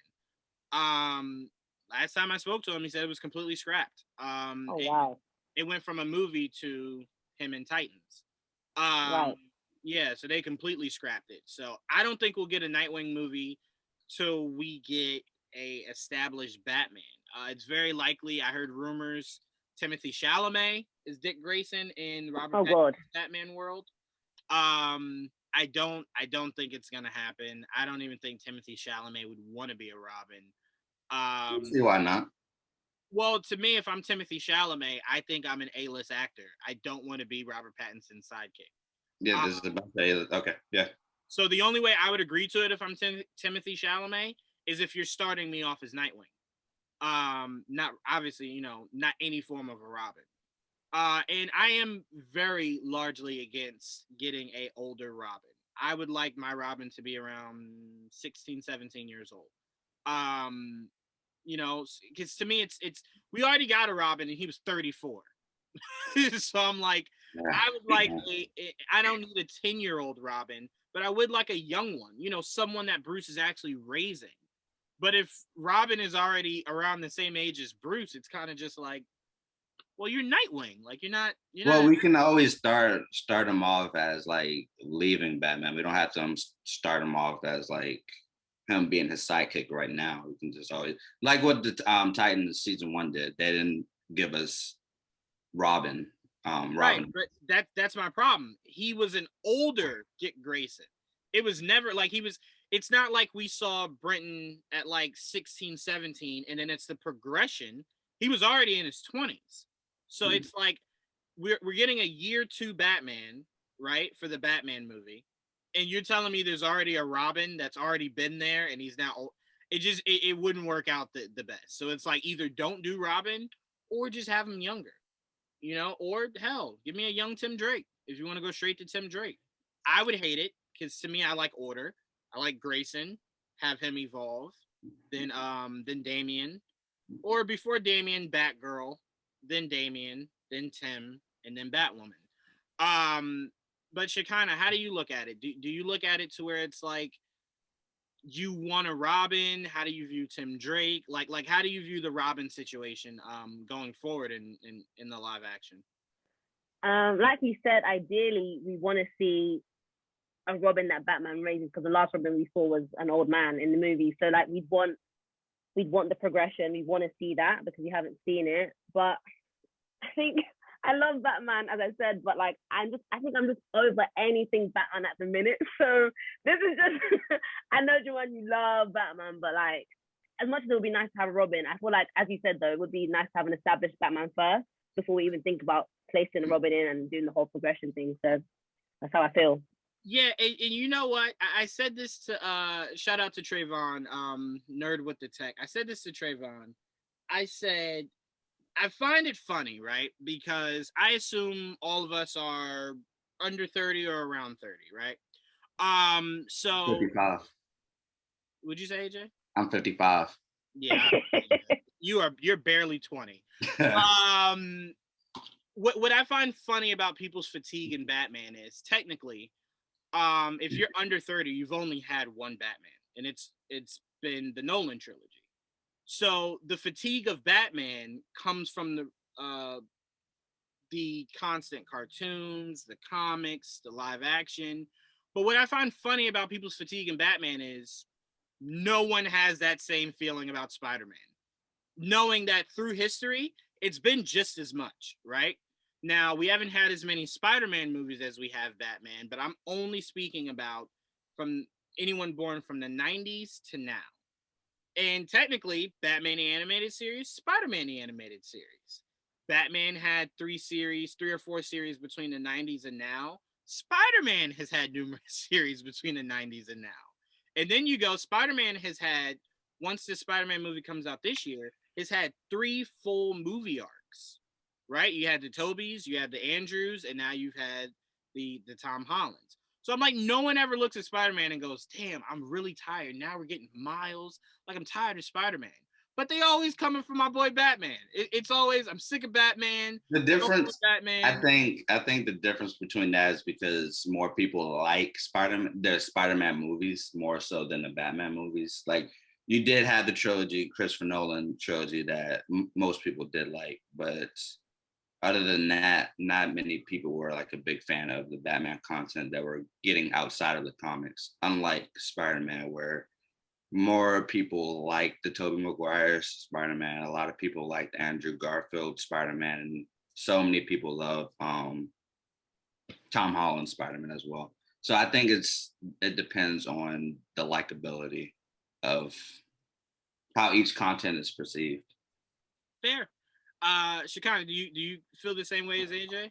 Last time I spoke to him, he said it was completely scrapped. Oh wow! It went from a movie to him in Titans. Right. Yeah, so they completely scrapped it. So I don't think we'll get a Nightwing movie till we get a established Batman. It's very likely. I heard rumors. Timothy Chalamet is Dick Grayson in Robert Pattinson's Batman world. I don't think it's gonna happen. I don't even think Timothy Chalamet would want to be a Robin. See why not? Well, to me, if I'm Timothy Chalamet, I think I'm an A-list actor. I don't want to be Robert Pattinson's sidekick. Yeah, this is about to okay, yeah. So the only way I would agree to it if I'm Timothy Chalamet is if you're starting me off as Nightwing. Not obviously, not any form of a Robin. And I am very largely against getting a older Robin. I would like my Robin to be around 16, 17 years old. Because to me, it's we already got a Robin and he was 34. So I'm like, I would like I don't need a 10-year-old Robin, but I would like a young one, someone that Bruce is actually raising. But if Robin is already around the same age as Bruce, it's kind of just like, well, you're Nightwing. Like you're not. We can always start him off as like leaving Batman. We don't have to start him off as like him being his sidekick right now. We can just always like what the Titans season 1 did. They didn't give us Robin. Right, but that's my problem. He was an older Dick Grayson. It was never like he was. It's not like we saw Brenton at like 16, 17, and then it's the progression. He was already in his 20s. So it's like we're getting a year 2 Batman, right, for the Batman movie. And you're telling me there's already a Robin that's already been there and he's now old. It wouldn't work out the best. So it's like either don't do Robin or just have him younger. Or hell, give me a young Tim Drake if you want to go straight to Tim Drake. I would hate it because to me I like order. I like Grayson, have him evolve, then Damien, or before Damien, Batgirl, then Damien, then Tim, and then Batwoman. But Shekinah, how do you look at it? Do you look at it to where it's like you want a Robin? How do you view Tim Drake? Like how do you view the Robin situation going forward in the live action? Like you said, ideally we want to see a Robin that Batman raises, because the last Robin we saw was an old man in the movie. So like we'd want the progression. We want to see that because we haven't seen it. But I think I love Batman, as I said, but like I think I'm just over anything Batman at the minute. So this is just I know, Juwaan, you love Batman, but like as much as it would be nice to have a Robin, I feel like, as you said though, it would be nice to have an established Batman first before we even think about placing a Robin in and doing the whole progression thing. So that's how I feel. Yeah, and you know what? I said this to shout out to Trayvon, nerd with the tech. I said this to Trayvon. I said I find it funny, right? Because I assume all of us are under 30 or around 30, right? So 55. Would you say, AJ? I'm 55. Yeah. You're barely 20. What I find funny about people's fatigue in Batman is technically if you're under 30, you've only had one Batman, and it's been the Nolan trilogy. So the fatigue of Batman comes from the constant cartoons, the comics, the live action. But what I find funny about people's fatigue in Batman is no one has that same feeling about Spider-Man, knowing that through history, it's been just as much, right? Now, we haven't had as many Spider-Man movies as we have Batman, but I'm only speaking about from anyone born from the 90s to now. And technically, Batman the Animated Series, Spider-Man the Animated Series. Batman had 3 or 4 series between the 90s and now. Spider-Man has had numerous series between the 90s and now. And then you go, Spider-Man has had, once the Spider-Man movie comes out this year, has had 3 full movie arcs, right? You had the Tobys, you had the Andrews, and now you've had the Tom Hollands. So I'm like, no one ever looks at Spider-Man and goes, damn, I'm really tired. Now we're getting Miles. Like, I'm tired of Spider-Man. But they always coming for my boy Batman. It's always, I'm sick of Batman. The difference, Batman. I think the difference between that is because more people like the Spider-Man movies more so than the Batman movies. Like, you did have the trilogy, Christopher Nolan trilogy, that most people did like, but other than that, not many people were like a big fan of the Batman content that were getting outside of the comics, unlike Spider-Man, where more people like the Tobey Maguire's Spider-Man. A lot of people liked Andrew Garfield Spider-Man, and so many people love Tom Holland Spider-Man as well. So I think it depends on the likability of how each content is perceived. Fair. Shekinah, do you feel the same way as AJ?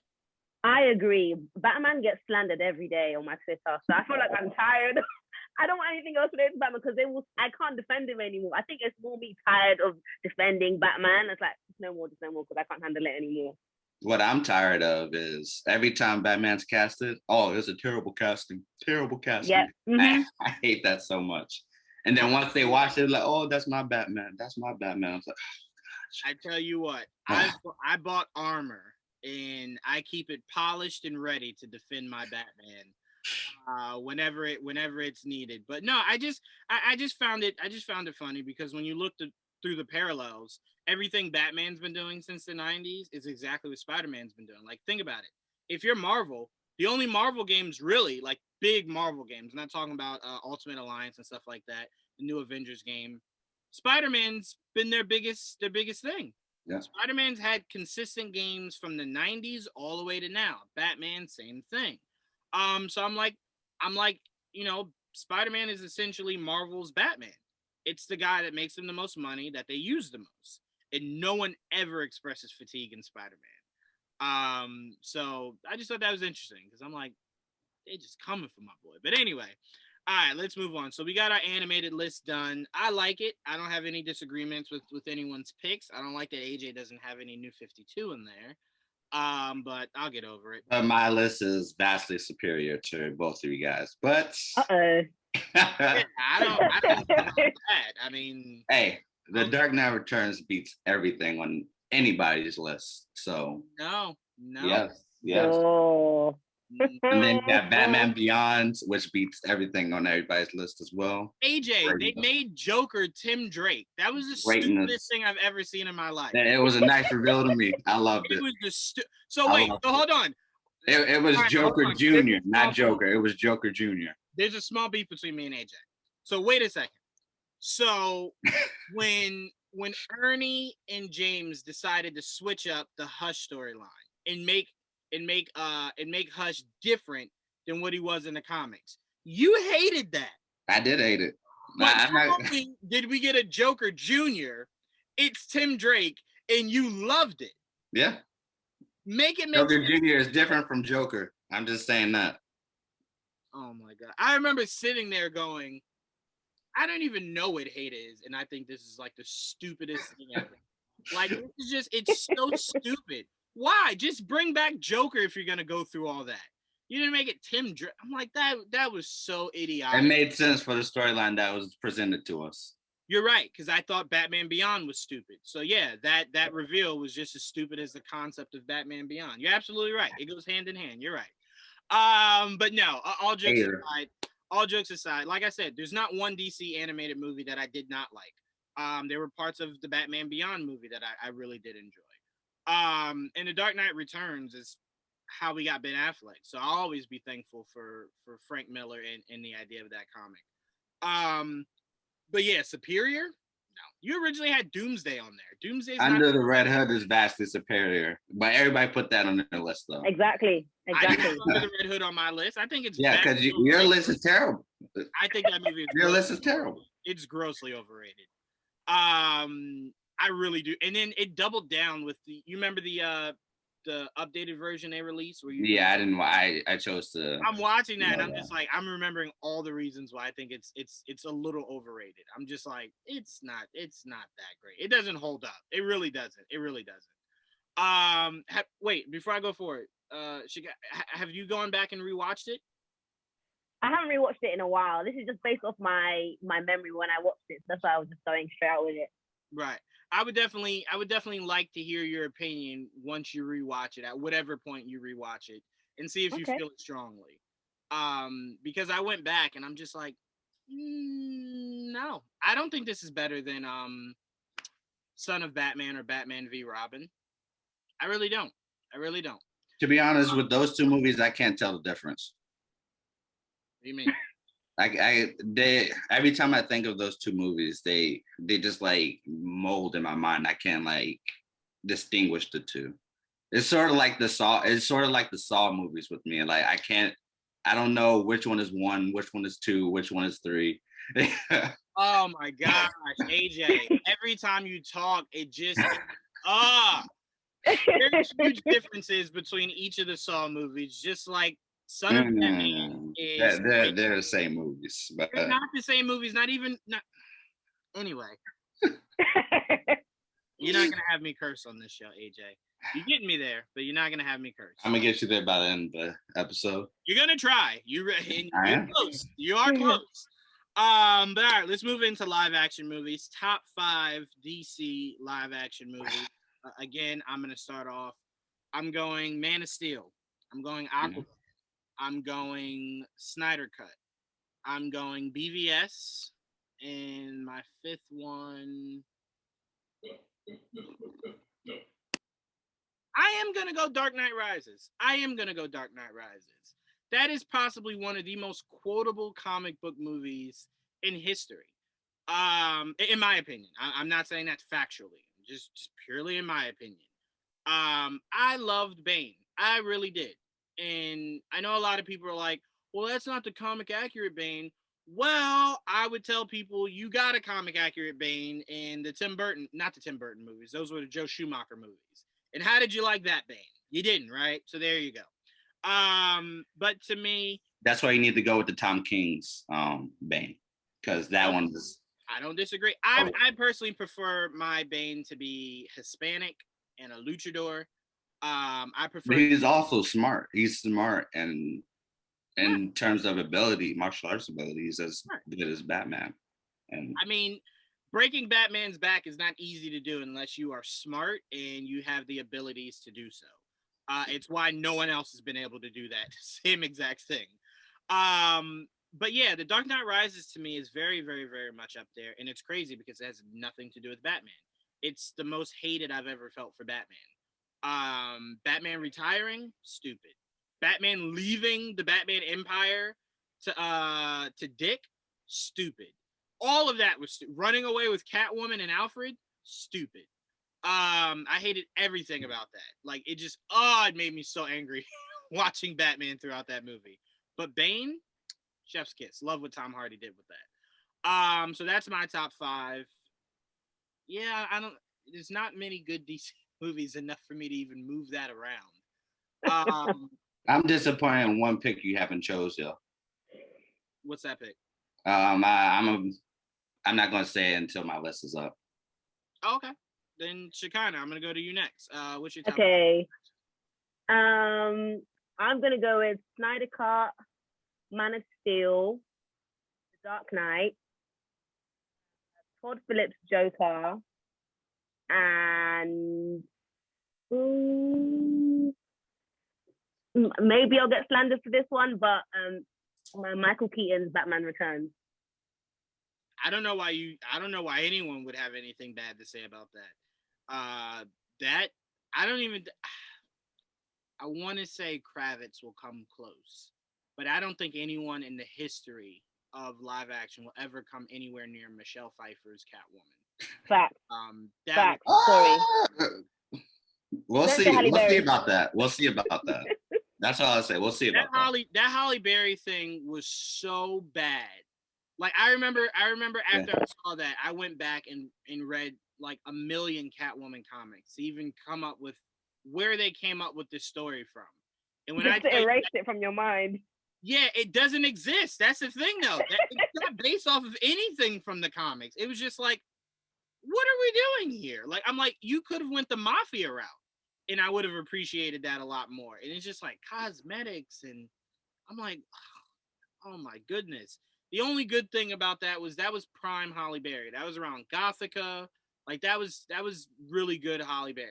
I agree. Batman gets slandered every day on my Twitter, so I feel like I'm tired. I don't want anything else related to Batman because I can't defend him anymore. I think it's more me tired of defending Batman. It's like, no more because I can't handle it anymore. What I'm tired of is every time Batman's casted, oh, it's a terrible casting. Yeah. Mm-hmm. I hate that so much. And then once they watch it, like, oh, that's my Batman. That's my Batman. I was like, oh, I tell you what, I bought armor and I keep it polished and ready to defend my Batman whenever it's needed. But no, I just found it funny because when you look through the parallels, everything Batman's been doing since the 90s is exactly what Spider-Man's been doing. Like, think about it. If you're Marvel, the only Marvel games really, like big Marvel games, I'm not talking about Ultimate Alliance and stuff like that, the new Avengers game, Spider-Man's been their biggest thing. Yeah. Spider-Man's had consistent games from the 90s all the way to now. Batman, same thing. So I'm like, Spider-Man is essentially Marvel's Batman. It's the guy that makes them the most money, that they use the most. And no one ever expresses fatigue in Spider-Man. So I just thought that was interesting because I'm like, they just coming for my boy. But anyway, all right, let's move on. So we got our animated list done. I like it. I don't have any disagreements with anyone's picks. I don't like that AJ doesn't have any New 52 in there. But I'll get over it. my list is vastly superior to both of you guys. But I don't know that. I mean, hey, The Dark Knight Returns beats everything on anybody's list. So no. Yes. Oh. And then you got Batman Beyond, which beats everything on everybody's list as well. AJ, they made Joker Tim Drake. That was the stupidest thing I've ever seen in my life. It was a nice reveal to me. I loved it. It was so hold on. It was Joker Jr., not Joker. It was Joker Jr. There's a small beef between me and AJ. So wait a second. So when Ernie and James decided to switch up the Hush storyline and make Hush different than what he was in the comics, you hated that. I did hate it. But not only did we get a Joker Jr., it's Tim Drake, and you loved it. Yeah. Make Joker Jr. is different from Joker. I'm just saying that. Oh my God. I remember sitting there going, I don't even know what hate is, and I think this is like the stupidest thing ever. Like, it's so stupid. Why? Just bring back Joker if you're gonna go through all that. You didn't make it Tim Drake. I'm like, that was so idiotic. It made sense for the storyline that was presented to us. You're right, because I thought Batman Beyond was stupid. So yeah, that reveal was just as stupid as the concept of Batman Beyond. You're absolutely right. It goes hand in hand. You're right. But no, all jokes aside, like I said, there's not one DC animated movie that I did not like. There were parts of the Batman Beyond movie that I really did enjoy. And The Dark Knight Returns is how we got Ben Affleck. So I'll always be thankful for Frank Miller and the idea of that comic. But yeah, Superior. No, you originally had Doomsday on there. Doomsday's Under not the Red Hood is vastly superior, but everybody put that on their list though. Exactly. I didn't put Under the Red Hood on my list. I think it's Yeah, because your list is terrible. I think that movie is your list is terrible. It's grossly overrated. I really do. And then it doubled down with you remember the updated version they released where you I didn't. I chose to. I'm watching that and I'm just like I'm remembering all the reasons why I think it's a little overrated. I'm just like it's not that great. It doesn't hold up. It really doesn't. Wait, before I go forward, have you gone back and rewatched it? I haven't rewatched it in a while. This is just based off my memory when I watched it. That's why I was just going straight out with it. Right. I would definitely like to hear your opinion once you rewatch it at whatever point you rewatch it and see if you feel it strongly. Because I went back and I'm just like, no, I don't think this is better than Son of Batman or Batman v Robin. I really don't. To be honest, with those two movies, I can't tell the difference. What do you mean? They every time I think of those two movies, they just like mold in my mind. I can't like distinguish the two. It's sort of like the Saw movies with me. Like I don't know which one is one, which one is two, which one is three. Oh my gosh, AJ! Every time you talk, it just there's huge differences between each of the Saw movies. Just like Son of Batman is they're the same movies, but they're not the same movies. Not anyway. You're not gonna have me curse on this show, AJ. You're getting me there, but you're not gonna have me curse. I'm gonna get you there by the end of the episode. You're gonna try. You're close. You are close. But all right, let's move into live action movies. Top 5 DC live action movies. Again, I'm gonna start off. I'm going Man of Steel. I'm going Aquaman. I'm going Snyder Cut. I'm going BVS. And my 5th one. I am going to go Dark Knight Rises. That is possibly one of the most quotable comic book movies in history. In my opinion. I'm not saying that factually. Just purely in my opinion. I loved Bane. I really did. And I know a lot of people are like, well, that's not the comic accurate Bane. Well, I would tell people you got a comic accurate Bane in not the Tim Burton movies. Those were the Joe Schumacher movies. And how did you like that Bane? You didn't, right? So there you go. But to me, that's why you need to go with the Tom King's Bane, because that one is. I don't disagree. I personally prefer my Bane to be Hispanic and a luchador. I prefer. But he's also smart. He's smart, and in terms of ability, martial arts ability, he's as good as Batman. And I mean, breaking Batman's back is not easy to do unless you are smart and you have the abilities to do so. It's why no one else has been able to do that same exact thing. But yeah, The Dark Knight Rises to me is very, very, very much up there, and it's crazy because it has nothing to do with Batman. It's the most hated I've ever felt for Batman. Batman retiring, stupid. Batman leaving the Batman Empire to Dick, stupid. All of that was running away with Catwoman and Alfred, stupid. I hated everything about that. Like it just, it made me so angry watching Batman throughout that movie. But Bane, chef's kiss. Love what Tom Hardy did with that. So that's my top 5. Yeah, there's not many good DC movies enough for me to even move that around. I'm disappointed in one pick you haven't chose yet. What's that pick? I'm not going to say it until my list is up. Oh, okay. Then Shekinah, I'm going to go to you next. What's your top? Okay. I'm going to go with Snyder Cut, Man of Steel, The Dark Knight, Todd Phillips' Joker, and maybe I'll get slandered for this one, but Michael Keaton's Batman Returns. I don't know why anyone would have anything bad to say about that. I want to say Kravitz will come close, but I don't think anyone in the history of live action will ever come anywhere near Michelle Pfeiffer's Catwoman. Fact. That Fact. Sorry. We'll Don't see. say Halle We'll see Berry. about that. We'll see about that. That's all I'll say. We'll see about that. That Halle Berry thing was so bad. Like I remember after I saw that, I went back and read like a million Catwoman comics to even come up with where they came up with this story from. And when Just to erase it from your mind. Yeah, it doesn't exist. That's the thing, though. It's not based off of anything from the comics. It was just like, what are we doing here? Like, I'm like, you could have went the mafia route, and I would have appreciated that a lot more. And it's just like cosmetics, and I'm like, oh my goodness. The only good thing about that was prime Halle Berry. That was around Gothica. Like that was really good Halle Berry.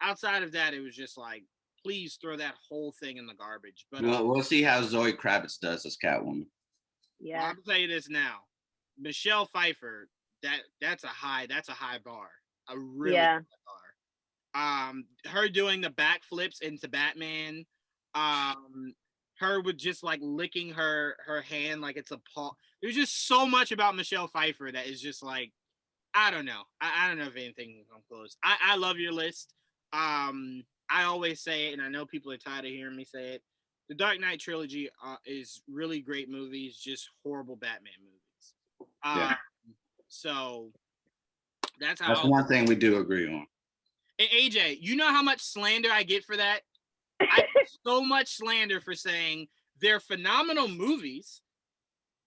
Outside of that, it was just like, please throw that whole thing in the garbage. But we'll see how Zoe Kravitz does as Catwoman. Yeah, well, I'll tell you this now, Michelle Pfeiffer. That's a high bar. A really high bar. Her doing the backflips into Batman. Her with just like licking her hand like it's a paw. There's just so much about Michelle Pfeiffer that is just like, I don't know. I don't know if anything can come close. I love your list. I always say it, and I know people are tired of hearing me say it. The Dark Knight trilogy is really great movies, just horrible Batman movies. So that's one thing we do agree on. And AJ, you know how much slander I get for that? I get so much slander for saying they're phenomenal movies,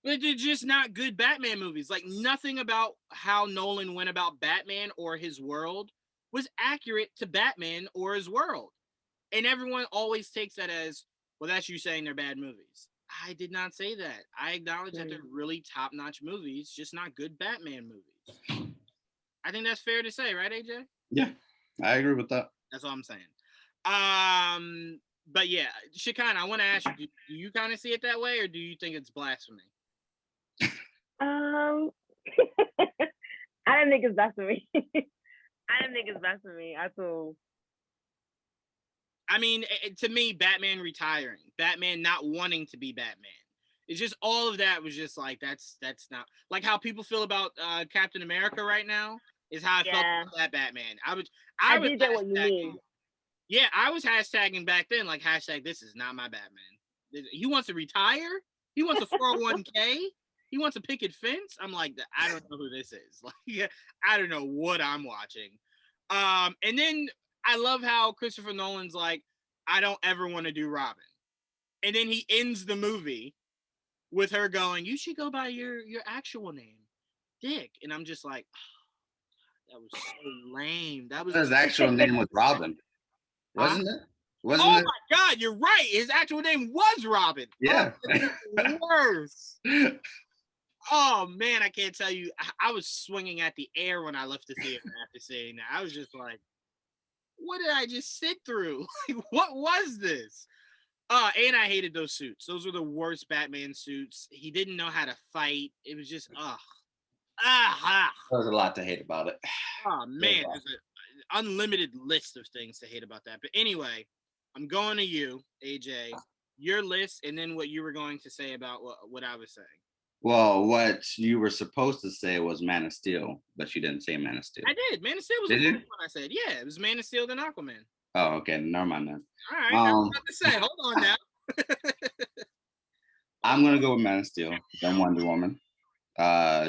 but they're just not good Batman movies. Like nothing about how Nolan went about Batman or his world was accurate to Batman or his world. And everyone always takes that as, well, that's you saying they're bad movies. I did not say that. I acknowledge that they're really top-notch movies, just not good Batman movies. I think that's fair to say, right, AJ? Yeah, I agree with that. That's all I'm saying. But yeah, Shekinah, I want to ask you, do you kind of see it that way, or do you think it's blasphemy? I don't think it's blasphemy. I don't think it's blasphemy at all. I mean, to me, Batman retiring, Batman not wanting to be Batman. It's just all of that was just like, that's not like how people feel about Captain America right now is how I felt about that Batman. I do get what you mean. Yeah, I was hashtagging back then, like hashtag this is not my Batman. He wants to retire. He wants a 401k. He wants a picket fence. I'm like, I don't know who this is. Like, I don't know what I'm watching. And then I love how Christopher Nolan's like, I don't ever want to do Robin. And then he ends the movie with her going, you should go by your actual name, Dick. And I'm just like, oh, that was so lame. That was his actual name was Robin, wasn't it? Wasn't oh it? My God, you're right. His actual name was Robin. Yeah. Oh, worse. Oh man, I can't tell you. I was swinging at the air when I left the theater after seeing that. I was just like, what did I just sit through? Like, what was this? And I hated those suits. Those were the worst Batman suits. He didn't know how to fight. It was just, There's a lot to hate about it. Oh man, there's an unlimited list of things to hate about that. But anyway, I'm going to you, AJ. Your list, and then what you were going to say about what I was saying. Well, what you were supposed to say was Man of Steel, but you didn't say Man of Steel. I did. Man of Steel was the first one I said. Yeah, it was Man of Steel then Aquaman. Oh, okay. Never mind then. All right. I was about to say, hold on now. I'm going to go with Man of Steel, then Wonder Woman,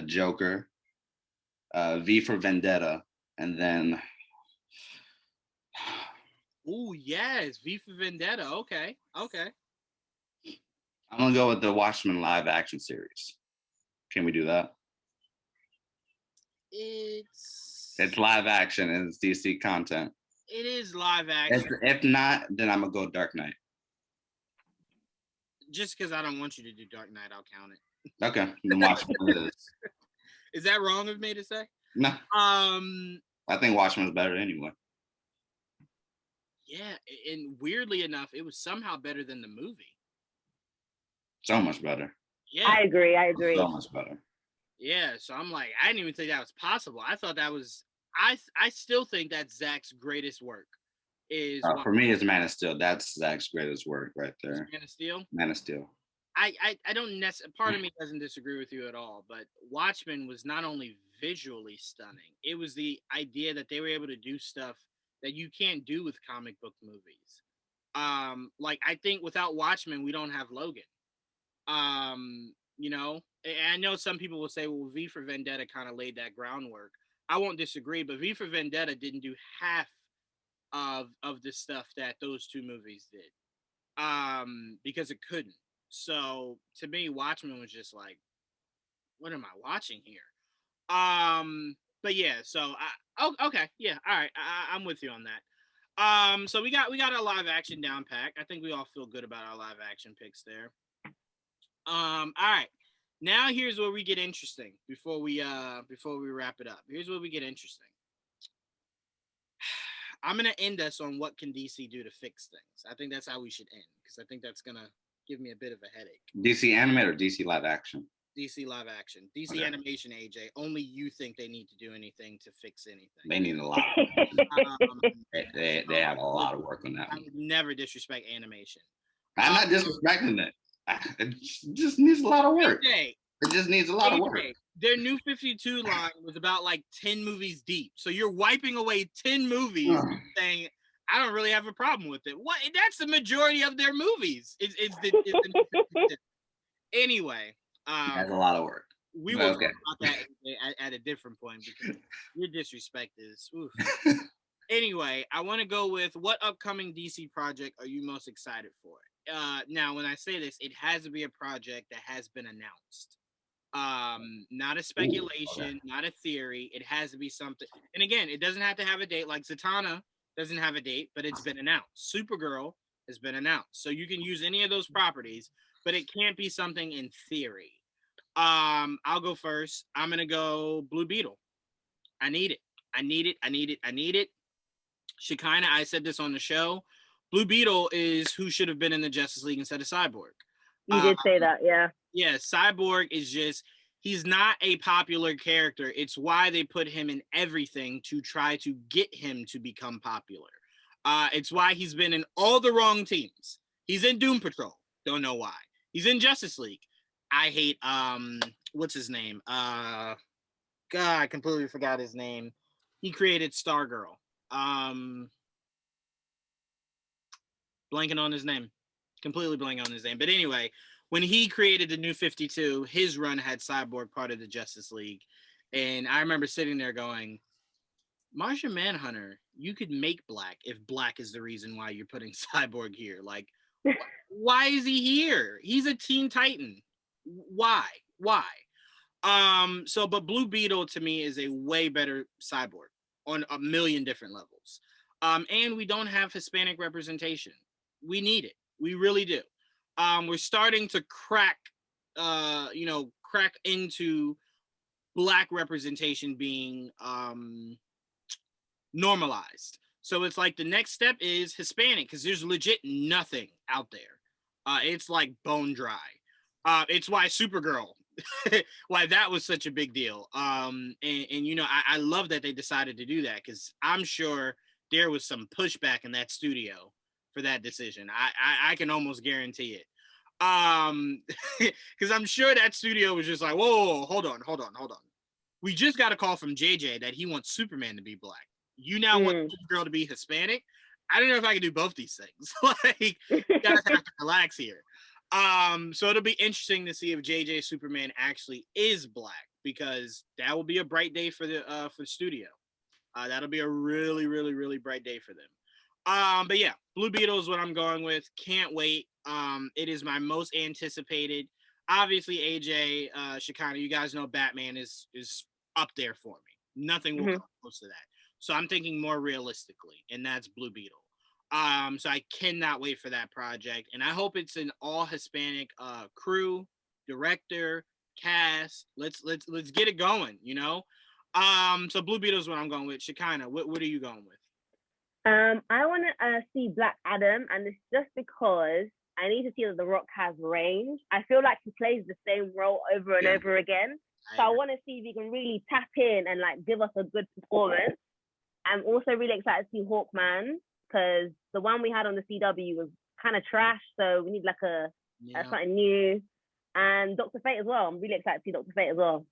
Joker, V for Vendetta, and then... Oh, yes. V for Vendetta. Okay. I'm going to go with the Watchmen live action series. Can we do that? It's live action and it's DC content. It is live action. If not, then I'm going to go Dark Knight. Just because I don't want you to do Dark Knight, I'll count it. Okay. Then Watchmen is that wrong of me to say? No. I think Watchmen's better anyway. Yeah, and weirdly enough, it was somehow better than the movie. So much better. Yeah, I agree. So much better. Yeah, so I'm like, I didn't even think that was possible. I thought that was. I still think that's Zach's greatest work. For me, it's Man of Steel. That's Zach's greatest work right there. Man of Steel. Man of Steel. I don't necessarily, part of me doesn't disagree with you at all, but Watchmen was not only visually stunning, it was the idea that they were able to do stuff that you can't do with comic book movies. Like I think without Watchmen, we don't have Logan. You know, and I know some people will say, well, V for Vendetta kind of laid that groundwork. I won't disagree, but V for Vendetta didn't do half of the stuff that those two movies did. Because it couldn't. So to me, Watchmen was just like, what am I watching here? But yeah, so okay, yeah, all right, I'm with you on that. So we got our live action down pack. I think we all feel good about our live action picks there. All right. Now here's where we get interesting before we wrap it up. Here's where we get interesting. I'm gonna end us on what can DC do to fix things. I think that's how we should end, because I think that's gonna give me a bit of a headache. DC animated or DC live action? DC live action. DC animation, AJ. Only you think they need to do anything to fix anything. They need a lot. They have a lot of work on that. I would never disrespect animation. I'm not disrespecting it. It just needs a lot of work. AJ, it just needs a lot of work. Their new 52 line was about like 10 movies deep. So you're wiping away 10 movies saying, I don't really have a problem with it. What? That's the majority of their movies. It's the new 52. Anyway. That's a lot of work. We will talk about that at a different point, because your disrespect is. Oof. Anyway, I want to go with, what upcoming DC project are you most excited for? Now, when I say this, it has to be a project that has been announced. Not a speculation, not a theory. It has to be something. And again, it doesn't have to have a date. Like Zatanna doesn't have a date, but it's been announced. Supergirl has been announced. So you can use any of those properties, but it can't be something in theory. I'll go first. I'm gonna go Blue Beetle. I need it. Shekinah, I said this on the show. Blue Beetle is who should have been in the Justice League instead of Cyborg. You did say that, yeah. Yeah, Cyborg is just, he's not a popular character. It's why they put him in everything, to try to get him to become popular. It's why he's been in all the wrong teams. He's in Doom Patrol. Don't know why. He's in Justice League. I hate, what's his name? God, I completely forgot his name. He created Stargirl. Blanking on his name. Completely blanking on his name. But anyway, when he created the New 52, his run had Cyborg part of the Justice League. And I remember sitting there going, Martian Manhunter, you could make Black if Black is the reason why you're putting Cyborg here. Like, why is he here? He's a Teen Titan. Why? But Blue Beetle to me is a way better Cyborg on a million different levels. And we don't have Hispanic representation. We need it. We really do. We're starting to crack into Black representation being normalized. So it's like the next step is Hispanic, because there's legit nothing out there. It's like bone dry. It's why Supergirl, why that was such a big deal. And you know, I love that they decided to do that, because I'm sure there was some pushback in that studio for that decision. I can almost guarantee it. Because I'm sure that studio was just like, whoa, hold on. We just got a call from JJ that he wants Superman to be Black. You now want Supergirl to be Hispanic? I don't know if I can do both these things. Like, you guys have to relax here. So it'll be interesting to see if JJ Superman actually is Black, because that will be a bright day for the studio. That'll be a really, really, really bright day for them. But yeah, Blue Beetle is what I'm going with. Can't wait. It is my most anticipated. Obviously, AJ, Shekinah, you guys know Batman is up there for me. Nothing will come close to that. So I'm thinking more realistically, and that's Blue Beetle. So I cannot wait for that project, and I hope it's an all Hispanic crew, director, cast. Let's get it going, you know. So Blue Beetle is what I'm going with. Shekinah, what are you going with? I want to see Black Adam, and it's just because I need to see that The Rock has range. I feel like he plays the same role over and over again. So I want to see if he can really tap in and like give us a good performance. I'm also really excited to see Hawkman, because the one we had on the CW was kind of trash. So we need like a Yeah. something new. And Dr. Fate as well. I'm really excited to see Dr. Fate as well.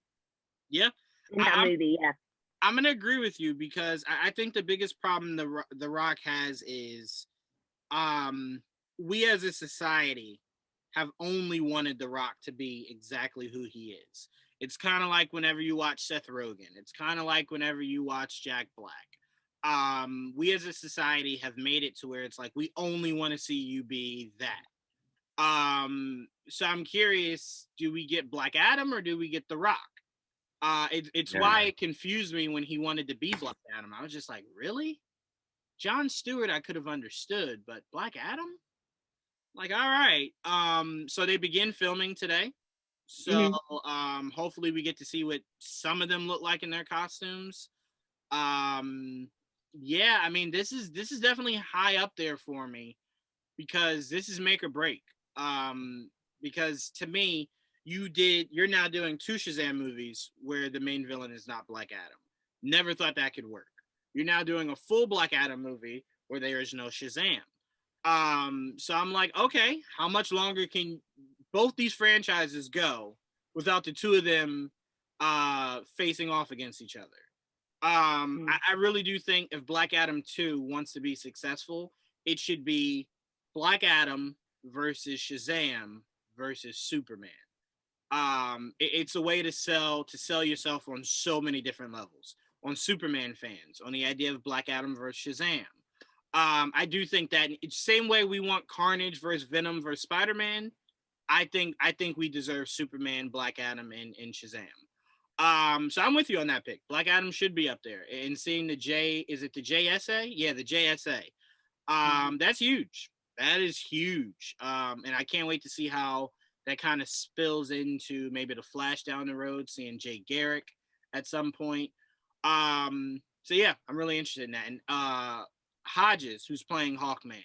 Yeah. In that movie, yeah. I'm gonna agree with you because I think the biggest problem the Rock has is, we as a society have only wanted the Rock to be exactly who he is. It's kind of like whenever you watch Seth Rogen. It's kind of like whenever you watch Jack Black. We as a society have made it to where it's like we only want to see you be that. So I'm curious, do we get Black Adam or do we get The Rock? It's why it confused me when he wanted to be Black Adam. I was just like, really? Jon Stewart, I could have understood, but Black Adam? Like, all right. So they begin filming today. So hopefully we get to see what some of them look like in their costumes. Yeah, I mean, this is definitely high up there for me because this is make or break. Because to me, you're now doing 2 Shazam movies where the main villain is not Black Adam. Never thought that could work. You're now doing a full Black Adam movie where there is no Shazam. So I'm like, okay, how much longer can both these franchises go without the two of them facing off against each other? I really do think if Black Adam 2 wants to be successful, it should be Black Adam versus Shazam versus Superman. It's a way to sell yourself on so many different levels. On Superman fans, on the idea of Black Adam versus Shazam. I do think that same way we want Carnage versus Venom versus Spider-Man, I think we deserve Superman, Black Adam, and Shazam. So I'm with you on that pick. Black Adam should be up there. And seeing the is it the JSA? Yeah, the JSA. That's huge. That is huge. And I can't wait to see how that kind of spills into maybe the Flash down the road, seeing Jay Garrick at some point. So yeah, I'm really interested in that. And Hodges, who's playing Hawkman.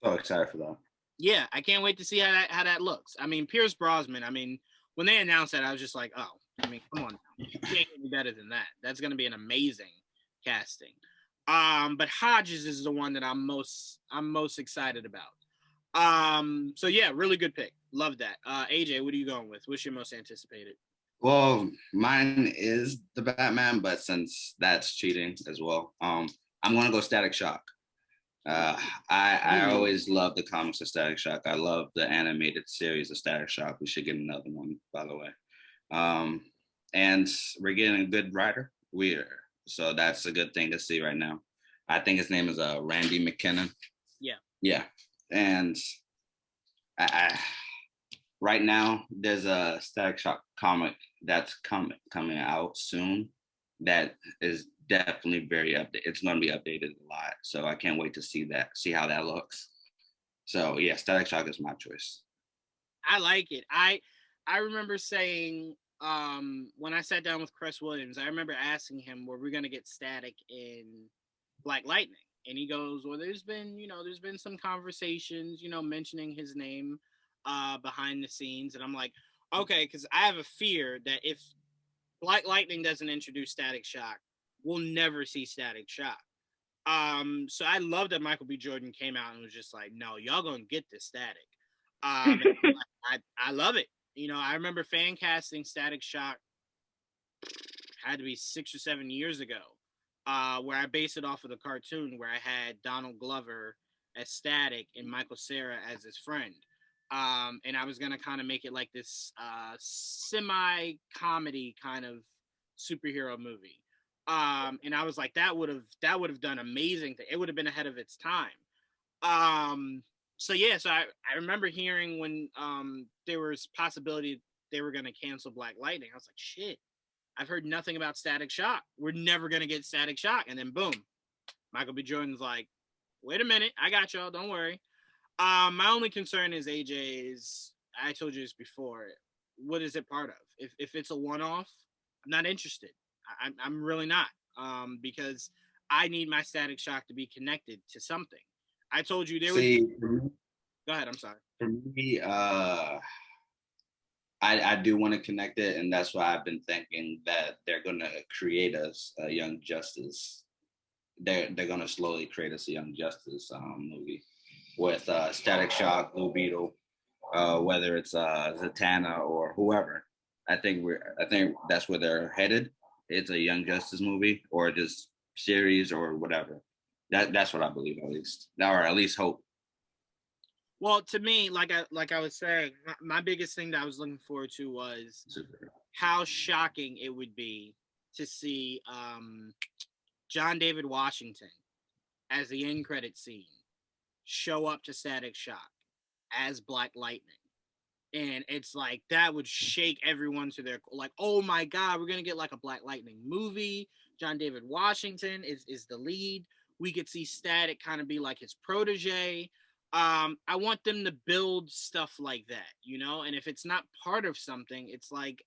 So excited for that. Yeah, I can't wait to see how that looks. I mean, Pierce Brosnan, I mean, when they announced that, I was just like, oh, I mean, come on. You can't get any better than that. That's going to be an amazing casting. But Hodges is the one that I'm most excited about. So yeah, really good pick. Love that. AJ, what are you going with? What's your most anticipated? Well, mine is the Batman, but since that's cheating as well, I'm gonna go Static Shock. I always love the comics of Static Shock. I love the animated series of Static Shock. We should get another one, by the way. And we're getting a good writer. So that's a good thing to see right now. I think his name is Randy McKinnon. Yeah. And I right now there's a Static Shock comic that's coming out soon that is definitely very updated. It's going to be updated a lot, so I can't wait to see how that looks. So yeah, Static Shock is my choice. I like it. I remember saying when I sat down with Chris Williams, I remember asking him, were we going to get Static in Black Lightning? And he goes, well, there's been some conversations, mentioning his name behind the scenes. And I'm like, okay, because I have a fear that if Black Lightning doesn't introduce Static Shock, we'll never see Static Shock. So I love that Michael B. Jordan came out and was just like, no, y'all gonna get this Static. I love it. I remember fan casting Static Shock had to be 6 or 7 years ago, where I based it off of the cartoon where I had Donald Glover as Static and Michael Cera as his friend. And I was gonna kind of make it like this semi-comedy kind of superhero movie. And I was like, that would have done amazing. It would have been ahead of its time. So yeah, so I remember hearing when there was possibility they were gonna cancel Black Lightning. I was like, shit, I've heard nothing about Static Shock. We're never gonna get Static Shock. And then boom, Michael B. Jordan's like, wait a minute, I got y'all, don't worry. My only concern is AJ is, I told you this before, what is it part of? If it's a one-off, I'm not interested. I'm really not, because I need my Static Shock to be connected to something. I told you there was. Go ahead. I'm sorry. For me, I do want to connect it, and that's why I've been thinking that they're gonna create us a Young Justice. They're gonna slowly create us a Young Justice movie. with Static Shock, Blue Beetle, whether it's Zatanna or whoever. I think that's where they're headed. It's a Young Justice movie or just series or whatever. That's what I believe, at least, or at least hope. Well, to me, like I was saying, my biggest thing that I was looking forward to was how shocking it would be to see John David Washington as the end credit scene show up to Static Shock as Black Lightning. And it's like that would shake everyone to their like, oh my God, we're gonna get like a Black Lightning movie. John David Washington is the lead. We could see Static kind of be like his protege. I want them to build stuff like that, you know. And if it's not part of something, it's like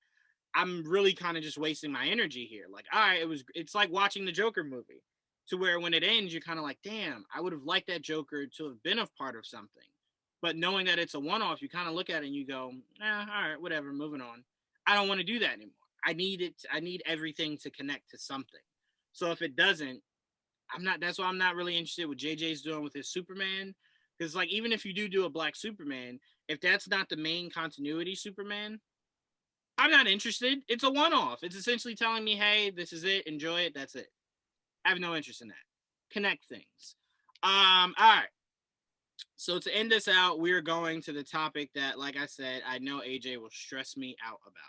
I'm really kind of just wasting my energy here. Like, all right, it's like watching the Joker movie, to where when it ends, you're kind of like, damn, I would have liked that Joker to have been a part of something. But knowing that it's a one-off, you kind of look at it and you go, all right, whatever, moving on. I don't want to do that anymore. I need everything to connect to something. So if it doesn't, that's why I'm not really interested what JJ's doing with his Superman. Because like, even if you do a Black Superman, if that's not the main continuity Superman, I'm not interested. It's a one-off. It's essentially telling me, hey, this is it. Enjoy it. That's it. I have no interest in that. Connect things. All right. So to end this out, we're going to the topic that, like I said, I know AJ will stress me out about.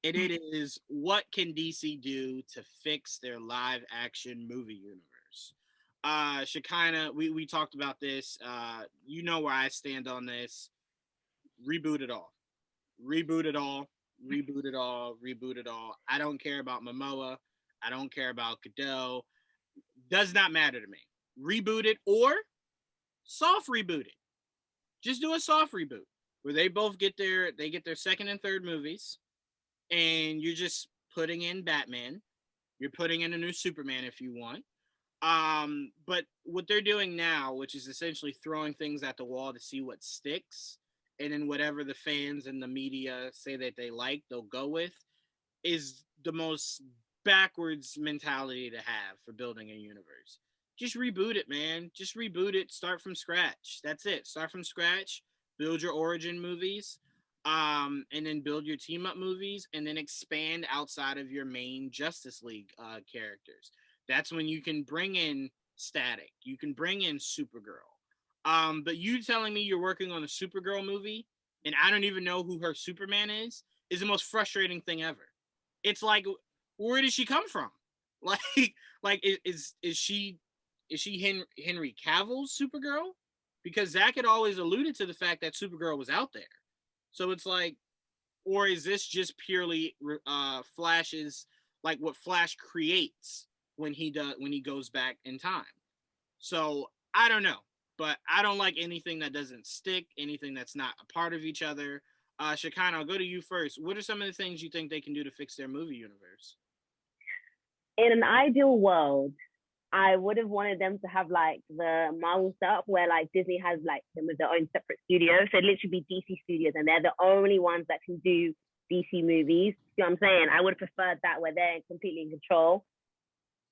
And it is, what can DC do to fix their live action movie universe? Shekinah, we talked about this. You know where I stand on this. Reboot it all. Reboot it all. Reboot it all. Reboot it all. I don't care about Momoa. I don't care about Godot. Does not matter to me. Reboot it or soft reboot it. Just do a soft reboot where they both get their second and third movies, and you're just putting in Batman. You're putting in a new Superman if you want. But what they're doing now, which is essentially throwing things at the wall to see what sticks, and then whatever the fans and the media say that they like, they'll go with, is the most backwards mentality to have for building a universe. Just reboot it, man. Just reboot it. Start from scratch. That's it. Start from scratch. Build your origin movies, and then build your team up movies, and then expand outside of your main Justice League characters. That's when you can bring in Static. You can bring in Supergirl. But you telling me you're working on a Supergirl movie and I don't even know who her Superman is the most frustrating thing ever. It's like, where did she come from? Like is she Henry Cavill's Supergirl? Because Zach had always alluded to the fact that Supergirl was out there. So it's like, or is this just purely Flash's, like what Flash creates when he goes back in time? So I don't know, but I don't like anything that doesn't stick, anything that's not a part of each other. Shekinah, I'll go to you first. What are some of the things you think they can do to fix their movie universe? In an ideal world, I would have wanted them to have like the Marvel setup where like Disney has like them with their own separate studio. So it'd literally be DC Studios and they're the only ones that can do DC movies. You know what I'm saying? I would have preferred that where they're completely in control.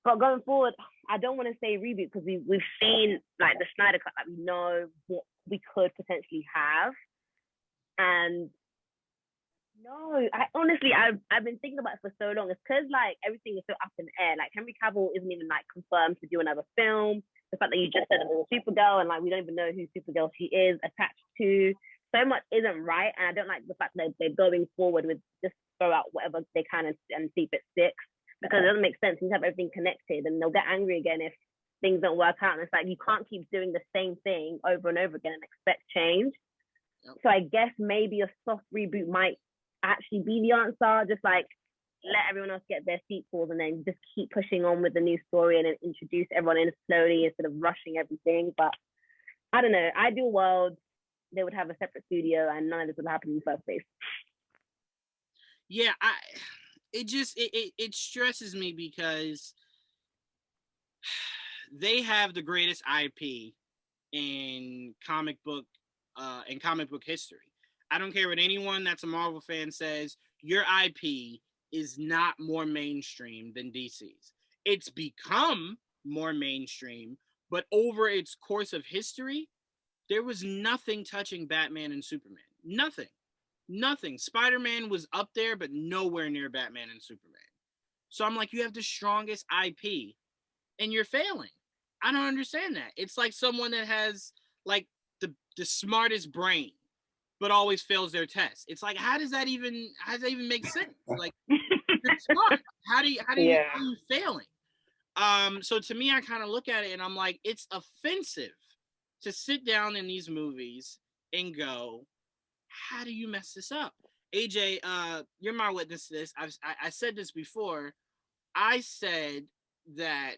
But going forward, I don't want to say reboot because we've seen like the Snyder Cut, like we know what we could potentially have. And no, I've been thinking about it for so long. It's because like everything is so up in the air. Like Henry Cavill isn't even like confirmed to do another film. The fact that you just said it was Supergirl and like we don't even know who Supergirl she is attached to. So much isn't right, and I don't like the fact that they're going forward with just throw out whatever they can and see if it sticks, because it doesn't make sense. You have everything connected, and they'll get angry again if things don't work out. And it's like you can't keep doing the same thing over and over again and expect change. Yep. So I guess maybe a soft reboot might actually be the answer. Just like let everyone else get their sequels and then just keep pushing on with the new story and then introduce everyone in slowly instead of rushing everything. But I don't know. Ideal world, they would have a separate studio and none of this would happen in the first place. Yeah, it stresses me because they have the greatest IP in comic book history. I don't care what anyone that's a Marvel fan says, your IP is not more mainstream than DC's. It's become more mainstream, but over its course of history, there was nothing touching Batman and Superman. Nothing. Spider-Man was up there, but nowhere near Batman and Superman. So I'm like, you have the strongest IP and you're failing. I don't understand that. It's like someone that has like the smartest brain, but always fails their test. It's like, how does that even make sense? Like, you're smart. How are you failing? So to me, I kind of look at it and I'm like, it's offensive to sit down in these movies and go, how do you mess this up? AJ, you're my witness to this. I said this before. I said that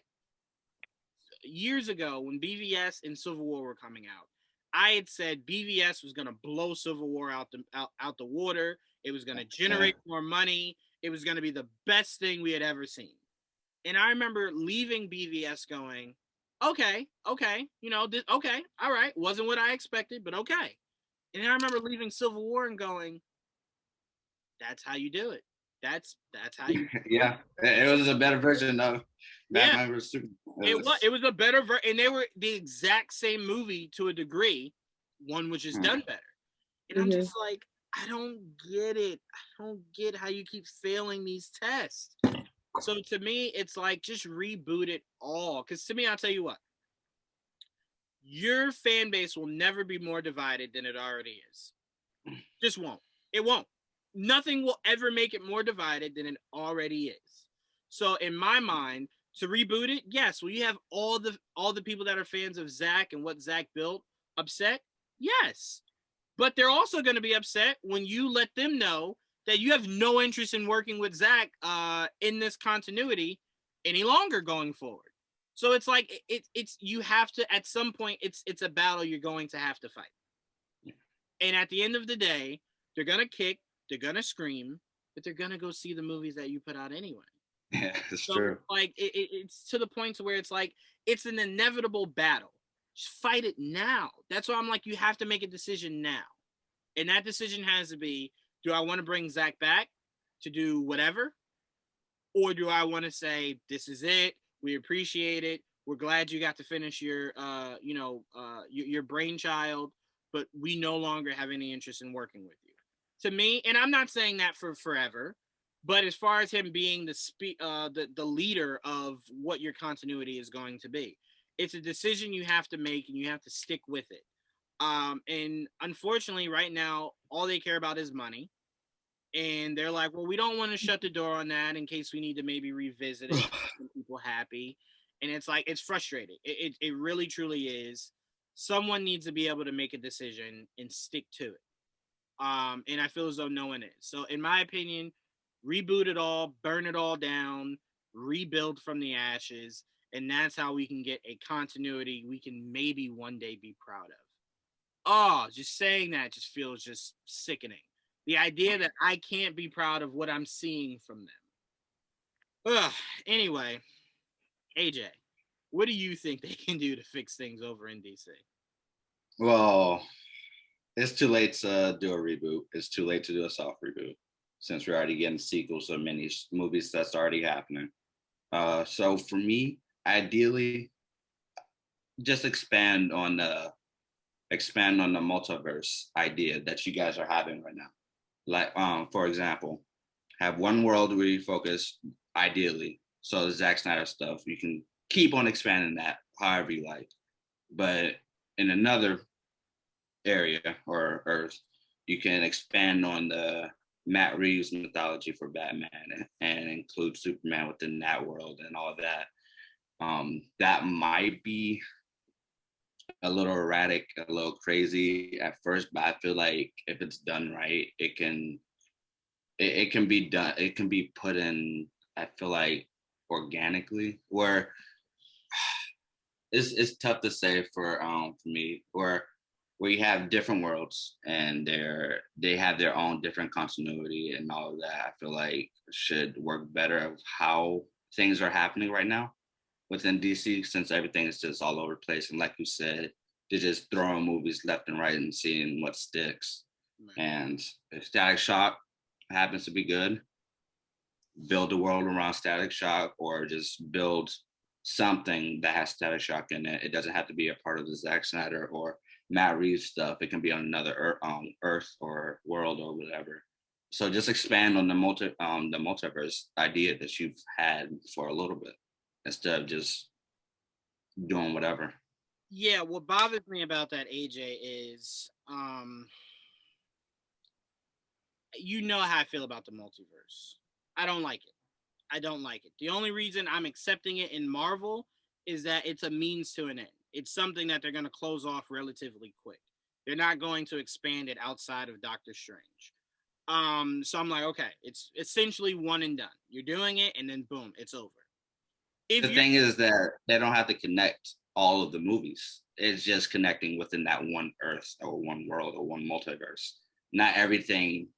years ago when BVS and Civil War were coming out, I had said BVS was going to blow Civil War out the water. It was going to generate more money. It was going to be the best thing we had ever seen. And I remember leaving BVS going, okay, okay, all right. Wasn't what I expected, but okay. And I remember leaving Civil War and going, that's how you do it. That's how you yeah. It was a better version of Batman vs Superman. It was a better version, and they were the exact same movie to a degree. One was just done better. And I'm just like, I don't get it. I don't get how you keep failing these tests. So to me, it's like, just reboot it all. Because to me, I'll tell you what, your fan base will never be more divided than it already is. Just won't. It won't. Nothing will ever make it more divided than it already is. So in my mind, to reboot it, yes, will you have all the people that are fans of Zack and what Zack built upset? Yes. But they're also going to be upset when you let them know that you have no interest in working with Zack in this continuity any longer going forward. So it's like, it's you have to, at some point, it's a battle you're going to have to fight. Yeah. And at the end of the day, they're going to kick, they're going to scream, but they're going to go see the movies that you put out anyway. Yeah, it's true. Like, it's to the point to where it's like, it's an inevitable battle. Just fight it now. That's why I'm like, you have to make a decision now. And that decision has to be, do I want to bring Zack back to do whatever? Or do I want to say, this is it, we appreciate it, we're glad you got to finish your brainchild, but we no longer have any interest in working with you. To me, and I'm not saying that for forever, but as far as him being the leader of what your continuity is going to be, it's a decision you have to make and you have to stick with it. And unfortunately, right now, all they care about is money. And they're like, well, we don't want to shut the door on that in case we need to maybe revisit it, make people happy. And it's like, it's frustrating. It really, truly is. Someone needs to be able to make a decision and stick to it. And I feel as though no one is. So in my opinion, reboot it all, burn it all down, rebuild from the ashes. And that's how we can get a continuity we can maybe one day be proud of. Oh, just saying that just feels just sickening. The idea that I can't be proud of what I'm seeing from them. Ugh. Anyway, AJ, what do you think they can do to fix things over in DC? Well, it's too late to do a reboot. It's too late to do a soft reboot since we're already getting sequels of many movies that's already happening. So for me, ideally, just expand on the multiverse idea that you guys are having right now. Like, for example, have one world where you focus, ideally. So the Zack Snyder stuff, you can keep on expanding that however you like. But in another area or Earth, you can expand on the Matt Reeves mythology for Batman and include Superman within that world and all of that. That might be a little erratic, a little crazy at first, but I feel like if it's done right, it can be done. It can be put in, I feel like, organically, where it's tough to say for me, where you have different worlds and they have their own different continuity and all of that. I feel like should work better of how things are happening right now within DC, since everything is just all over the place. And like you said, they're just throwing movies left and right and seeing what sticks. Right. And if Static Shock happens to be good, build a world around Static Shock, or just build something that has Static Shock in it. It doesn't have to be a part of the Zack Snyder or Matt Reeves stuff, it can be on another Earth or world or whatever. So just expand on the multiverse idea that you've had for a little bit instead of just doing whatever. Yeah, what bothers me about that, AJ, is you know how I feel about the multiverse. I don't like it. I don't like it. The only reason I'm accepting it in Marvel is that it's a means to an end. It's something that they're going to close off relatively quick. They're not going to expand it outside of Doctor Strange. So I'm like, okay, it's essentially one and done. You're doing it, and then boom, it's over. The thing is that they don't have to connect all of the movies. It's just connecting within that one Earth or one world or one multiverse. Not everything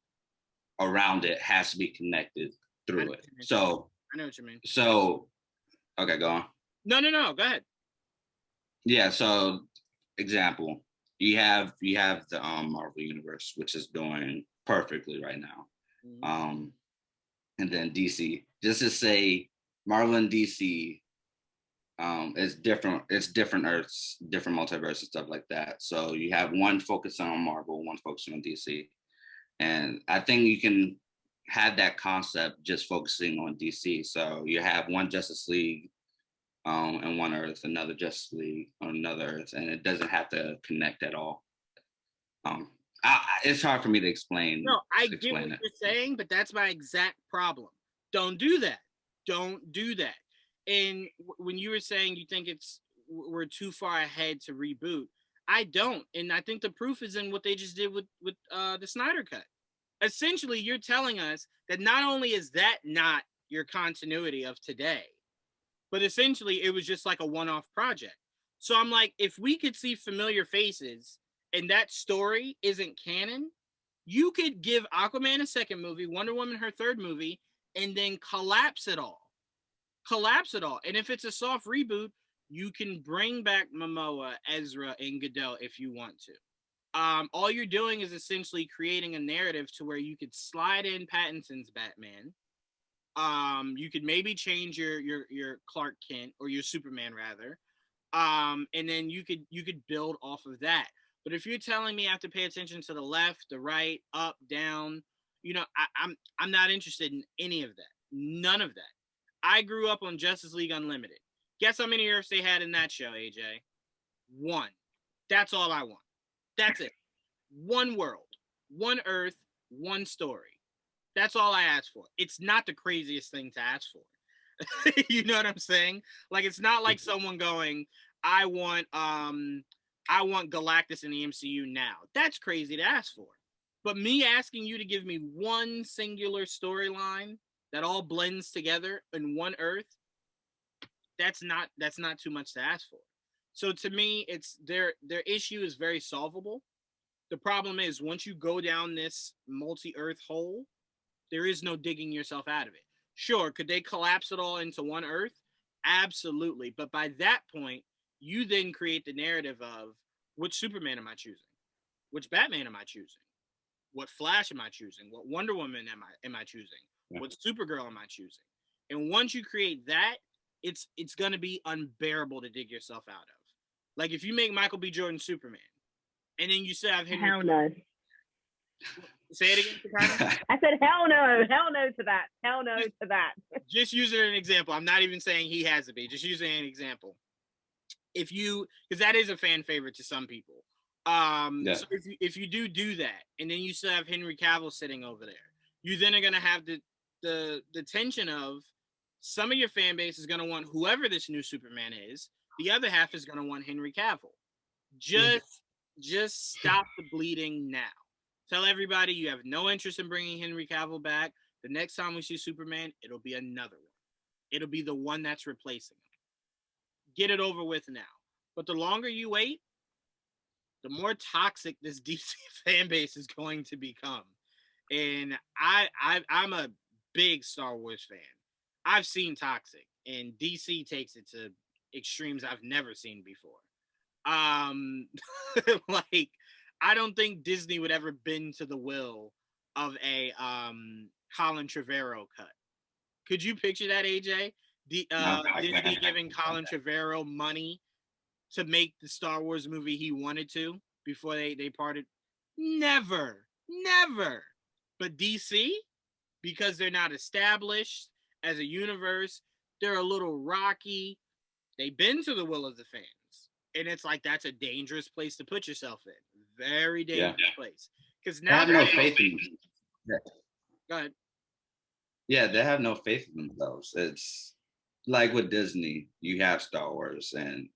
around it has to be connected through it. So I know what you mean. So, okay, go on. No, go ahead. Yeah. So, example, you have the Marvel universe, which is doing perfectly right now. Mm-hmm. And then DC. Just to say, Marvel and DC, it's different. It's different Earths, different multiverses, stuff like that. So you have one focusing on Marvel, one focusing on DC, and I think you can have that concept just focusing on DC. So you have one Justice League on one Earth, another Justice League on another Earth, and it doesn't have to connect at all. It's hard for me to explain. No, I get what you're saying, but that's my exact problem. Don't do that. Don't do that. And when you were saying you think we're too far ahead to reboot, I don't. And I think the proof is in what they just did with the Snyder Cut. Essentially, you're telling us that not only is that not your continuity of today, but essentially it was just like a one-off project. So I'm like, if we could see familiar faces and that story isn't canon, you could give Aquaman a second movie, Wonder Woman her third movie, and then collapse it all. And if it's a soft reboot, you can bring back Momoa, Ezra, and Gadot if you want to. All you're doing is essentially creating a narrative to where you could slide in Pattinson's Batman. You could maybe change your Clark Kent or your Superman rather. And then you could build off of that. But if you're telling me I have to pay attention to the left, the right, up, down, I'm not interested in any of that. None of that. I grew up on Justice League Unlimited. Guess how many Earths they had in that show, AJ? One. That's all I want. That's it. One world, one Earth, one story. That's all I ask for. It's not the craziest thing to ask for. You know what I'm saying? Like, it's not like someone going, I want Galactus in the MCU now. That's crazy to ask for. But me asking you to give me one singular storyline that all blends together in one Earth, that's not too much to ask for. So to me, it's their issue is very solvable. The problem is once you go down this multi-Earth hole, there is no digging yourself out of it. Sure, could they collapse it all into one Earth? Absolutely. But by that point, you then create the narrative of which Superman am I choosing? Which Batman am I choosing? What Flash am I choosing? What Wonder Woman am I choosing? What Supergirl am I choosing? And once you create that, it's going to be unbearable to dig yourself out of. Like if you make Michael B. Jordan Superman, and then you say have Henry. Hell no. Say it again, Shekinah. I said hell no to that. Hell no to that. Just using an example. I'm not even saying he has to be. Just using an example. Because that is a fan favorite to some people. So if you do that, and then you still have Henry Cavill sitting over there, you then are going to have the tension of some of your fan base is going to want whoever this new Superman is. The other half is going to want Henry Cavill. Just stop the bleeding now. Tell everybody you have no interest in bringing Henry Cavill back. The next time we see Superman, it'll be another one. It'll be the one that's replacing him. Get it over with now. But the longer you wait, the more toxic this DC fan base is going to become. And I'm a big Star Wars fan. I've seen toxic, and DC takes it to extremes I've never seen before. Like, I don't think Disney would ever bend to the will of a Colin Trevorrow cut. Could you picture that, AJ? Disney giving Colin Trevorrow money to make the Star Wars movie he wanted to? before they parted? Never, never. But DC, because they're not established as a universe, they're a little rocky. They've been to the will of the fans. And it's like that's a dangerous place to put yourself in. Very dangerous place. Because They now have no faith in Go ahead. Yeah, they have no faith in themselves. It's like with Disney, you have Star Wars, and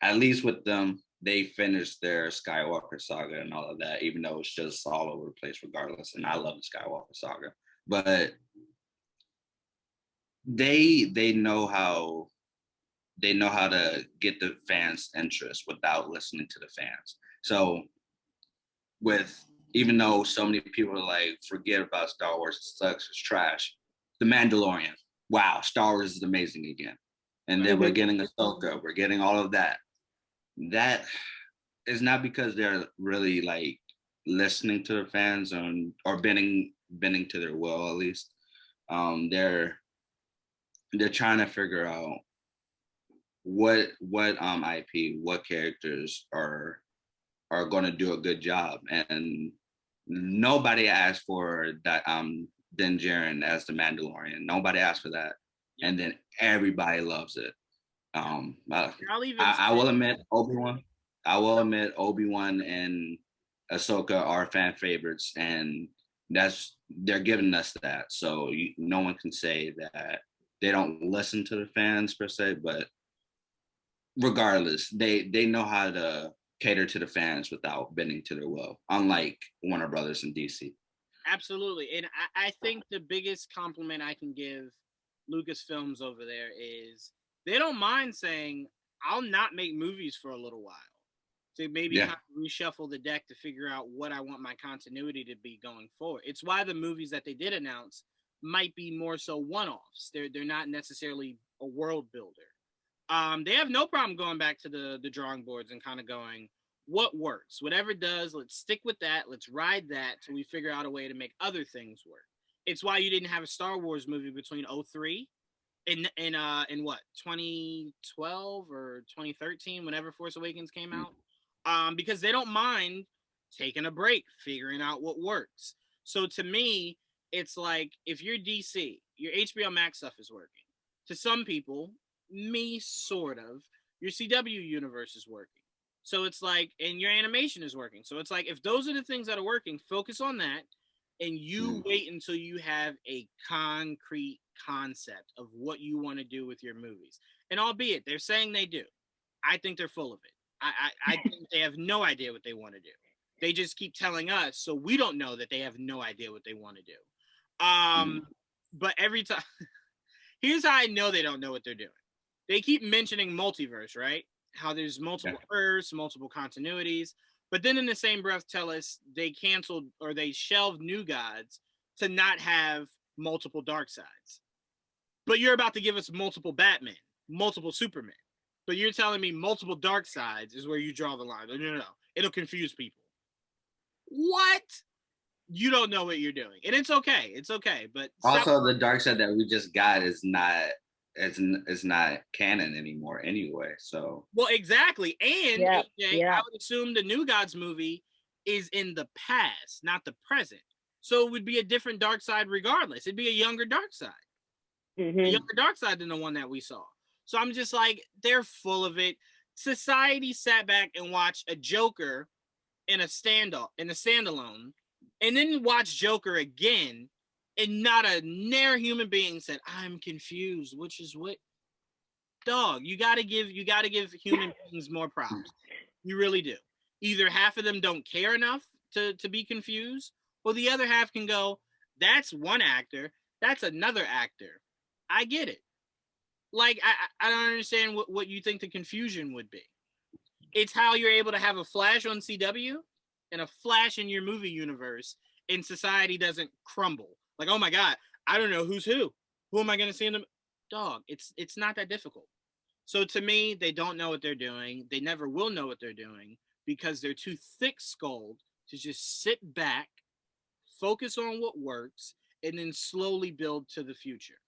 at least with them, they finished their Skywalker saga and all of that, even though it's just all over the place regardless. And I love the Skywalker saga. But they know how to get the fans' interest without listening to the fans. So with even though so many people are like, forget about Star Wars, it sucks, it's trash. The Mandalorian, wow, Star Wars is amazing again. And then we're getting Ahsoka, we're getting all of that. That is not because they're really like listening to their fans or bending to their will, at least. They're trying to figure out what IP, what characters are going to do a good job, and nobody asked for that Din Djarin as the Mandalorian. Nobody asked for that, and then everybody loves it. I will admit Obi-Wan. I will admit Obi-Wan and Ahsoka are fan favorites, and they're giving us that. So no one can say that they don't listen to the fans per se, but regardless, they know how to cater to the fans without bending to their will, unlike Warner Brothers and DC. Absolutely. And I think the biggest compliment I can give Lucasfilms over there is they don't mind saying, I'll not make movies for a little while to maybe kind of reshuffle the deck to figure out what I want my continuity to be going forward. It's why the movies that they did announce might be more so one-offs. They're not necessarily a world builder. They have no problem going back to the drawing boards and kind of going, what works? Whatever does, let's stick with that. Let's ride that till we figure out a way to make other things work. It's why you didn't have a Star Wars movie between 2003 and what, 2012 or 2013, whenever Force Awakens came out. Because they don't mind taking a break, figuring out what works. So to me, it's like if you're DC, your HBO Max stuff is working. To some people, me sort of, your CW universe is working. So it's like, and your animation is working. So it's like, if those are the things that are working, focus on that, and you wait until you have a concrete concept of what you want to do with your movies. And albeit they're saying they do, I think they're full of it. I think they have no idea what they want to do. They just keep telling us, so we don't know that they have no idea what they want to do. But every time, here's how I know they don't know what they're doing. They keep mentioning multiverse, right? How there's multiple Earths, multiple continuities, but then in the same breath tell us they canceled or they shelved New Gods to not have multiple dark sides. But you're about to give us multiple Batman, multiple Superman. But you're telling me multiple dark sides is where you draw the line. No. It'll confuse people. What? You don't know what you're doing. And it's okay. It's okay. But also the dark side that we just got is not it's not canon anymore anyway. So well, exactly. And AJ, I would assume the New Gods movie is in the past, not the present. So it would be a different dark side regardless. It'd be a younger dark side. A younger dark side than the one that we saw. So I'm just like, they're full of it. Society sat back and watched a Joker in a standalone, and then watched Joker again, and not a near human being said, I'm confused, which is what? Dog, you gotta give human beings more props. You really do. Either half of them don't care enough to be confused, or the other half can go, that's one actor, that's another actor. I get it. Like, I don't understand what you think the confusion would be. It's how you're able to have a Flash on CW and a Flash in your movie universe, and society doesn't crumble. Like, oh my God, I don't know who's who. Who am I going to see in them? Dog, it's not that difficult. So to me, they don't know what they're doing. They never will know what they're doing because they're too thick-skulled to just sit back, focus on what works, and then slowly build to the future.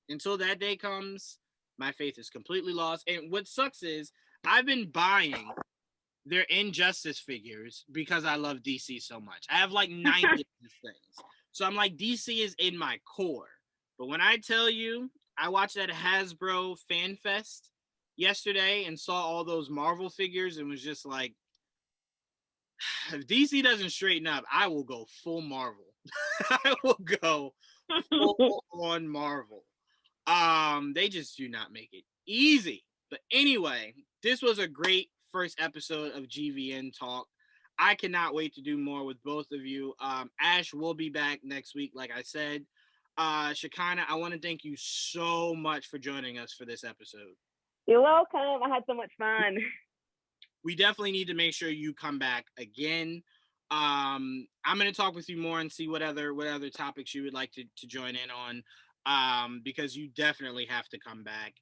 Until that day comes, my faith is completely lost. And what sucks is I've been buying they're Injustice figures because I love DC so much. I have like 90 of these things. So I'm like, DC is in my core. But when I tell you, I watched that Hasbro Fan Fest yesterday and saw all those Marvel figures and was just like, if DC doesn't straighten up, I will go full Marvel. I will go full on Marvel. They just do not make it easy. But anyway, this was a great first episode of GVN Talk. I cannot wait to do more with both of you. Ash will be back next week, like I said. Shekinah, I want to thank you so much for joining us for this episode. You're welcome. I had so much fun. We definitely need to make sure you come back again. I'm going to talk with you more and see what other topics you would like to join in on, because you definitely have to come back.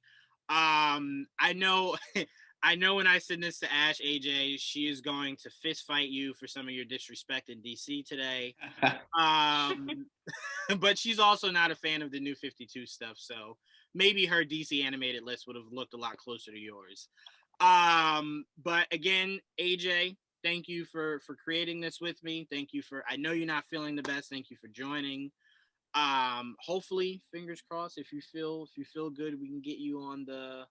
I know I know when I send this to Ash, AJ, she is going to fist fight you for some of your disrespect in DC today. But she's also not a fan of the New 52 stuff, so maybe her DC animated list would have looked a lot closer to yours. But again, AJ, thank you for creating this with me. Thank you for, I know you're not feeling the best. Thank you for joining. Hopefully, fingers crossed, if you feel good, we can get you on the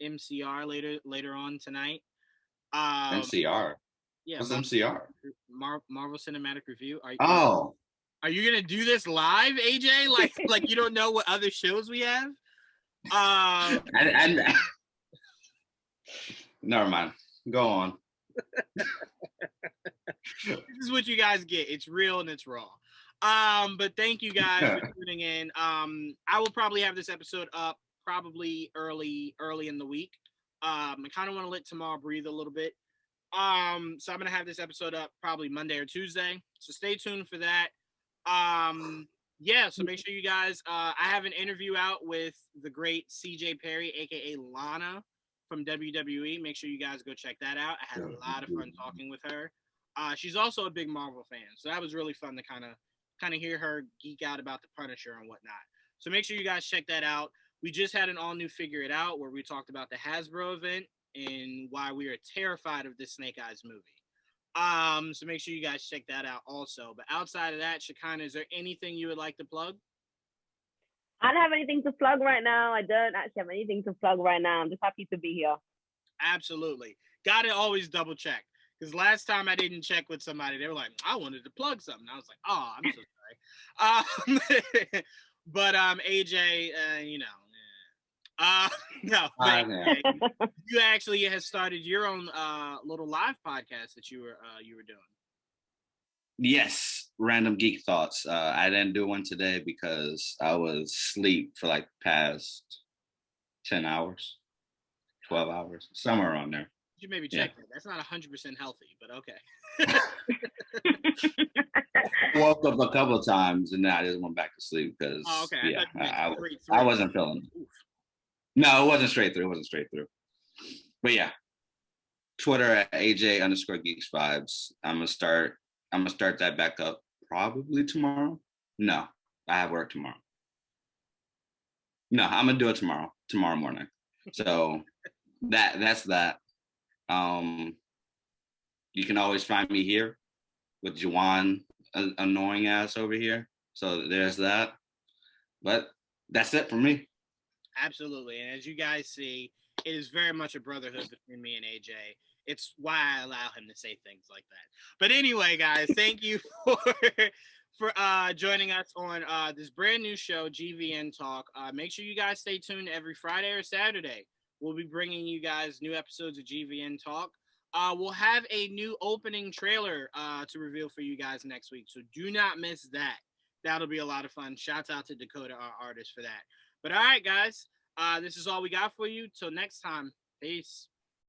MCR later on tonight. MCR. Yeah. What's MCR? Marvel Cinematic Review. Are you gonna do this live, AJ? Like you don't know what other shows we have? Never mind. Go on. This is what you guys get. It's real and it's raw. But thank you guys for tuning in. I will probably have this episode up probably early in the week. I kind of want to let tomorrow breathe a little bit. So I'm gonna have this episode up probably Monday or Tuesday. So stay tuned for that. Yeah, so make sure you guys, I have an interview out with the great CJ Perry, aka Lana from WWE. Make sure you guys go check that out. I had a lot of fun talking with her. She's also a big Marvel fan, so that was really fun to kind of hear her geek out about the Punisher and whatnot. So make sure you guys check that out. We just had an all new Figure It Out where we talked about the Hasbro event and why we are terrified of this Snake Eyes movie. So make sure you guys check that out also. But outside of that, Shekinah, is there anything you would like to plug? I don't have anything to plug right now. I don't actually have anything to plug right now. I'm just happy to be here. Absolutely. Gotta always double check. Because last time I didn't check with somebody, they were like, I wanted to plug something. I was like, oh, I'm so sorry. But AJ, you know, no, you actually have started your own little live podcast that you were doing. Yes, Random Geek Thoughts. I didn't do one today because I was asleep for like past 10 hours, 12 hours, somewhere around there. You maybe check that. That's not 100% healthy, but okay. I woke up a couple of times and then I just went back to sleep because I wasn't feeling it. No, it wasn't straight through. But yeah, Twitter at AJ_geeks5. I'm gonna start that back up probably tomorrow. No, I have work tomorrow. No, I'm gonna do it tomorrow morning. So that's that. You can always find me here with Juwaan, annoying ass over here. So there's that. But that's it for me. Absolutely. And as you guys see, it is very much a brotherhood between me and AJ. It's why I allow him to say things like that. But anyway, guys, thank you for joining us on this brand new show, GVN Talk. Make sure you guys stay tuned every Friday or Saturday. We'll be bringing you guys new episodes of GVN Talk. We'll have a new opening trailer to reveal for you guys next week. So do not miss that. That'll be a lot of fun. Shouts out to Dakota, our artist, for that. But all right, guys, this is all we got for you. Till next time. Peace.